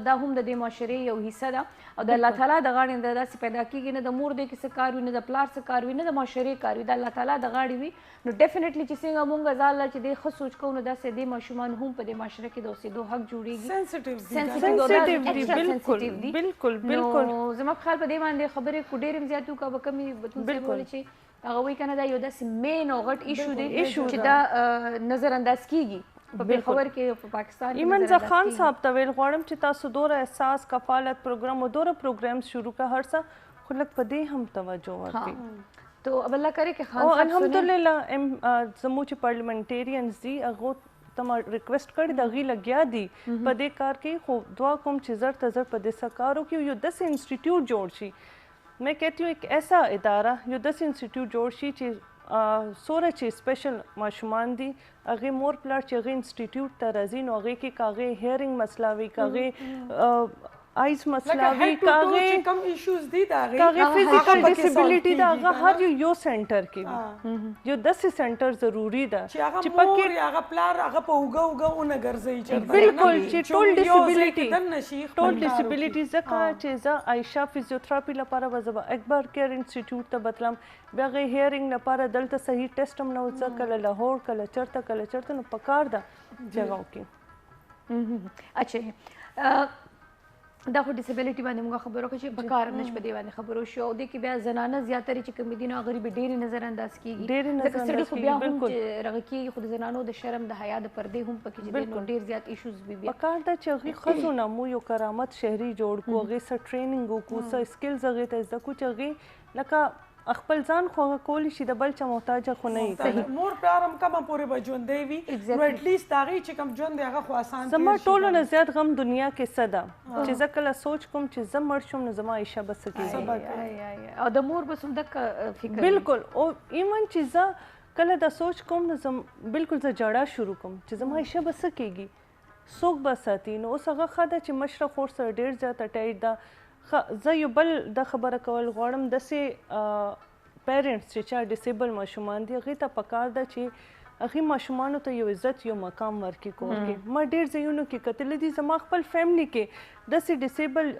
دا هم د دې معاشرې یو حصه ده او د الله تعالی د غاړې نه داسې پیدا کېږي نه د مور دی کې څه کار وي نه د پلار څه کار وي نه د معاشرې کار وي د الله تعالی د غاړې وي نو ډیفینیټلی چې څنګه مونږ ځان له چې دې ښه سوچ کوو نو داسې دې ماشومان هم په دې معاشره کې د اوسېدو حق جوړېږي بالکل نو زما په خیال په دې باندې خبرې کو ډېرې زیات وکړه به کمې بتون صاحب وویل چې هغه وایي که نه دا یو داسې مین او غټ ایشو دی چې دا نظر انداز کېږي په پېښور کې په پاکستان کې ایمن زه خان صاحب ته ویل غواړم چې تاسو دوره احساس کفالت پروګرام او دوره پروګرامز شروع کړه هر څه خو لږ په دې هم توجه ورکړئ تو اب الله کرے کہ خان صاحب الحمدلله زموږ چې پارلیمنټیرینز دي هغو ته ما ریکویسٹ کړی د هغې لګیا دي په دې کار کې خو دعا کوم چې زر ته زر په دې څه کار وکړي یو داسې انسټیټیوټ جوړ شي میں کہتی ہوں ایک ایسا اداره یو داسې انسټیټیوټ جوړ شي چې څومره چې سپیشل ماشومان دي هغې مور پلار چې هغې انسټیټیوټ ته راځي نو هغې کې که هغې هیرینګ مسله وي که هغې آیز مسله وي که هغې فزیکل ډسیبلیټي ده هغه هر یو سنټر کې وي یو داسې سنټر ضروري ده چې هغه پلار هغه په اوږه اوږه ونه ګرځوي بالکل چې ټول ډسیبلیټي ځکه چې زه عایشه فزیوتراپي لپاره به زه به اکبر کیر انسټیټیوټ ته بتلم بیا هغې هیرینګ لپاره دلته صحیح ټیسټ هم نه و څه کله لاهور کله چېرته نو پکار ده چې هغه وکړي اچھا دا خو ډسیبلیټي باندې موږ خبرو کوو چې پکار هم نشي په دې باندې خبرو شو او دې کې بیا زنانه زیاتره چې کومې دي نو هغه به ډېرې نظر انداز کېږي ځکه سړي خو بیا هم چې رغه کېږي خو د زنانو د شرم د حیا د پردې هم پکې چې نو ډېر زیات ایشوز وي بیا پکار ده چې هغې ښځو نه مو یو کرامت شهري جوړ کړو هغې څه ټریننګ وکړو څه سکلز هغې ته زده کړو چې هغې لکه خپل ځان خو هغه کولی شي د بل چا محتاجه خو نه وي مور پلار هم کومه پورې به ژوندی وي نو اټلیسټ د هغې چې کوم ژوند دی هغه خو اسان زما ټولو نه زیات غم دنیا کې څه ده چې زه کله سوچ کوم چې زه مړ شم نو زما عایشه به څه کېږي او د مور به څومره فکر بالکل او ایون چې زه کله دا سوچ کوم نو بالکل زه جړه شروع کوم چې زما عایشه به څه کېږي څوک به ساتي نو اوس هغه ښه ده چې مشره خور سره ډېر زیات اټیچ ده زه یو بل د خبره کول غواړم داسې پیرنټس چې چا ډسیبل ماشومان دي هغې ته پکار ده چې هغې ماشومانو ته یو عزت یو مقام ورکړي کور کې ما ډېر ځایونو کې کتلی دي زما خپل فیملی کې داسې ډسیبل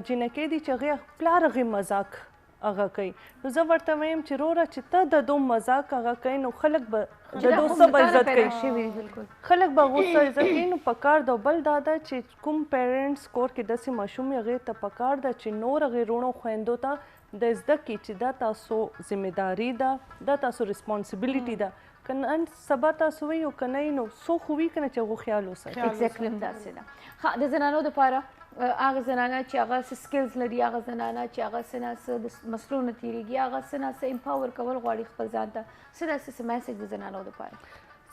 جنکۍ دي چې هغې پلار هغې مذاق هغه کوي نو زه ورته وایم چې وروره چې ته د دو مذاق هغه کوي نو خلک به د دو څه به عزت کوي خلک به هغو څه عزت کوي نو پکار ده بل دا ده چې کوم پیرنټس کور کې داسې ماشوم وي هغې ته پکار ده چې نور هغې وروڼو خویندو ته د زده کړي چې دا تاسو ذمهداري ده دا تاسو ریسپانسبلیټي ده که نن سبا تاسو وي او که نه نو څوک خو وي که نه چې هغو خیال وساتي ایګزیکټلی همداسې ده ښه د زنانو دپاره هغه زنانه چې هغه څه سکلز لري هغه زنانه چې هغه څه نه څه د مسلو نه تېرېږي هغه څه نه څه امپاور کول غواړي خپل ځان ته څه داسې څه میسیج د زنانو دپاره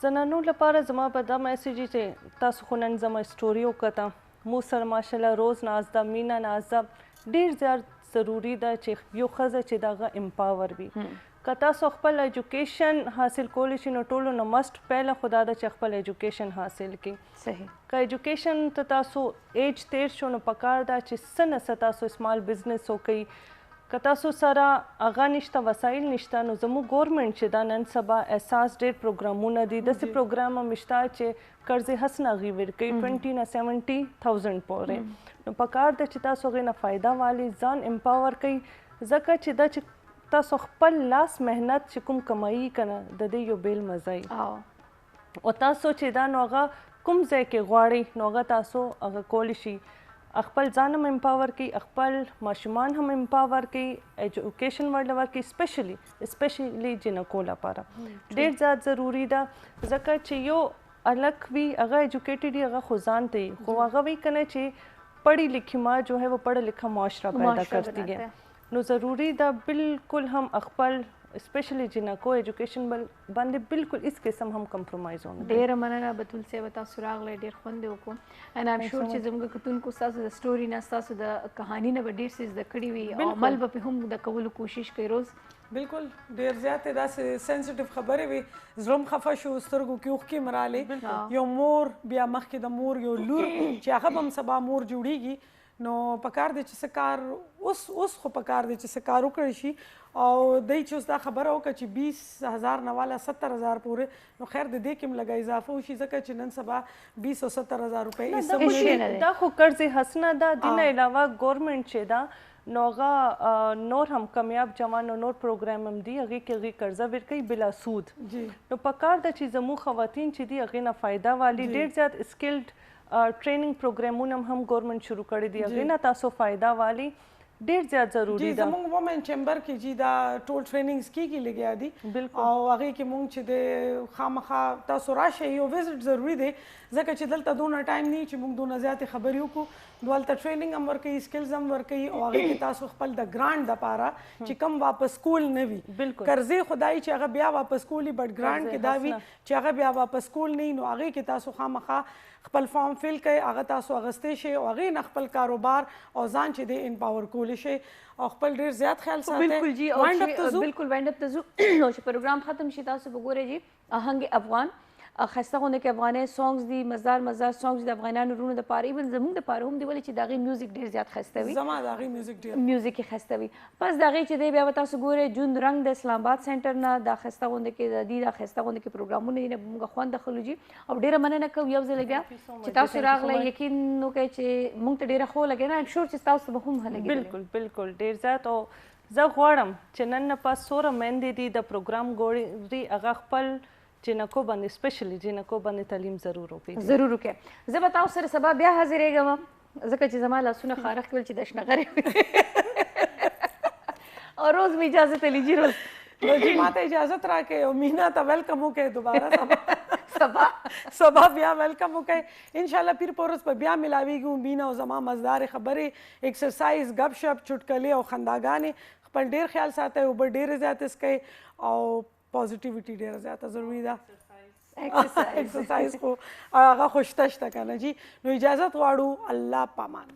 زنانو لپاره زما به دا میسیج چې تاسو خو نن زما سټوري وکته مو سره ماشاءالله روز نازده مینه نازده ډېر زیات ضروري ده چې یو ښځه چې د هغه امپاور وي که تاسو خپل ایجوکیشن حاصل کولی شي نو ټولو نه مسټ پهله خو دا ده چې خپل ایجوکیشن حاصل کړي صحیح که ایجوکیشن ته تاسو ایج تیر شو نو پکار ده چې څه نه څه تاسو سمال بزنس وکړئ که تاسو سره هغه نشته وسایل نشته نو زموږ ګورمنټ چې دا نن سبا احساس ډېر پروګرامونه دي داسې پروګرام هم شته چې قرضې حسنه هغې ورکوي 20 نه 70,000 پورې نو پکار ده چې تاسو هغې نه فایده والي ځان امپاور کوئ ځکه چې دا چې تاسو خپل لاس محنت چې کوم کمایي که نه د دې یو بیل مزه وي او تاسو چې دا نو هغه کوم ځای کې غواړئ نو هغه تاسو هغه کولی شي خپل ځان هم امپاور کړي خپل ماشومان هم امپاور کړي ایجوکیشن ورله ورکړي سپیشلی جنکو لپاره ډېر زیات ضروري ده ځکه چې یو الک وي هغه ایجوکیټډ وي هغه خو ځان ته وي خو هغه وي که نه چې पढ़ी लिखी माँ जो है वो पढ़ा लिखा मुआशरा पैदा करती है। नो ज़रूरी दा बिल्कुल हम अखपल स्पेशली जिनको एजुकेशन बांधे बिल्कुल इस किस्म हम कंप्रोमाइज होने ډیره مننه بتول سی وتا سراغ لای ډیر خوند وکم ان ام شور چې زموږ کتونکو تاسو د سټوري نه تاسو د کہانی نه ډیر څه د کړی وي او عمل به هم د کولو کوشش کوي روز بالکل ډیر زیاتې داسې سنسټیو خبرې وي زړم خفه شو سترګو کې اوښکې مرالې یو مور بیا مخکې د مور یو لور چې هغه به هم سبا مور جوړیږي نو پکار دی چې څه کار اوس خو پکار دی چې څه کار وکړی شي او دی چې اوس دا خبره وکړه چې 20,000 نه والا 70,000 پورې نو خیر د دې کې هم لږه اضافه وشي ځکه چې نن سبا 20 او 70,000 روپۍ دا خو قرض حسنه ده دین علاوه ګورنمنت چې دا نوغه نور هم کامیاب جوان او نور پروګرام هم دی هغه کې هغه قرضه ورکوي بلا سود نو پکار د چې زمو خواتین چې دی هغه نه فائدہ والی ډیر زیات سکلډ ټریننګ پروګرامونه هم ګورنمنت شروع کړی دی هغه نه تاسو فائدہ والی ډیر زیات ضروری ده زموږ وومن چیمبر کې چې دا ټول ټریننګز کیږي لګیا دي او هغه کې مونږ چې د خامخا تاسو راشئ یو وزټ ضروری دی ځکه چې دلته دونه ټایم نه چې مونږ دونه زیاتې خبرې وکړو دلته ټریننګ هم ورکوي سکلز هم ورکوي او هغه کې تاسو خپل د ګرانټ دپاره چې کم واپس کول نه وي قرضې خدای چې هغه بیا واپس کولی بټ ګرانټ کې دا وي چې هغه بیا واپس کول نه نو هغه کې تاسو خامخا خپل فارم فیل کړئ هغه تاسو اغستې شئ او هغې نه خپل کاروبار او ځان چې دی امپاور کولی شئ او خپل ډېر زیات خیال ساتئ بالکل جی بالکل وینډ اپ ته ځو او چې پروګرام ختم شي تاسو به ګورئ جی آهنګ افغان خسته غونډه کې افغاني سونګز دي مزدار سونګز د افغانانو رونو د پاره ایون زموږ د پاره هم دی ولې چې داغي میوزیک ډیر زیات خسته وي زما داغي میوزیک خسته وي پس داغي چې دی بیا تاسو ګورئ جون رنگ د اسلام آباد سنټر نه د خسته غونډه کې د دې د خسته غونډه کې پروګرامونه نه موږ خوند خلوجي او ډیره مننه کوم یو ځل بیا چې تاسو راغلی یقین نو کوي چې موږ ته ډیره خو لګی نه شور چې تاسو به هم هلګي بالکل ډیر زیات او زه غواړم چې نن نه پاس سوره مېندې دي د پروګرام ګوري هغه خپل جنکو باندې سپیشلی جنکو باندې تعلیم ضرور وکړي زه به تاسو سره سبا بیا حاضرېږم ځکه چې زما لاسونه خارښ کول چې د شنغرې او روز مې اجازه ته لیجي روز نو جی ماته اجازت راکې او مینا ته ویلکم وکړئ دوباره سبا بیا ویلکم وکړئ انشاءالله پیر پورس په بیا ملاویږو مینا او زما مزدار خبرې ایکسرسایز گپ شپ چټکلې او خنداګانې خپل ډیر خیال ساتئ اوبه ډېرې زیاتې څښئ او پازیټیویټي ډیره زیاته ضروری ده ایکسرسایز خو هغه خو شته که نه جي نو اجازت غواړو الله پامان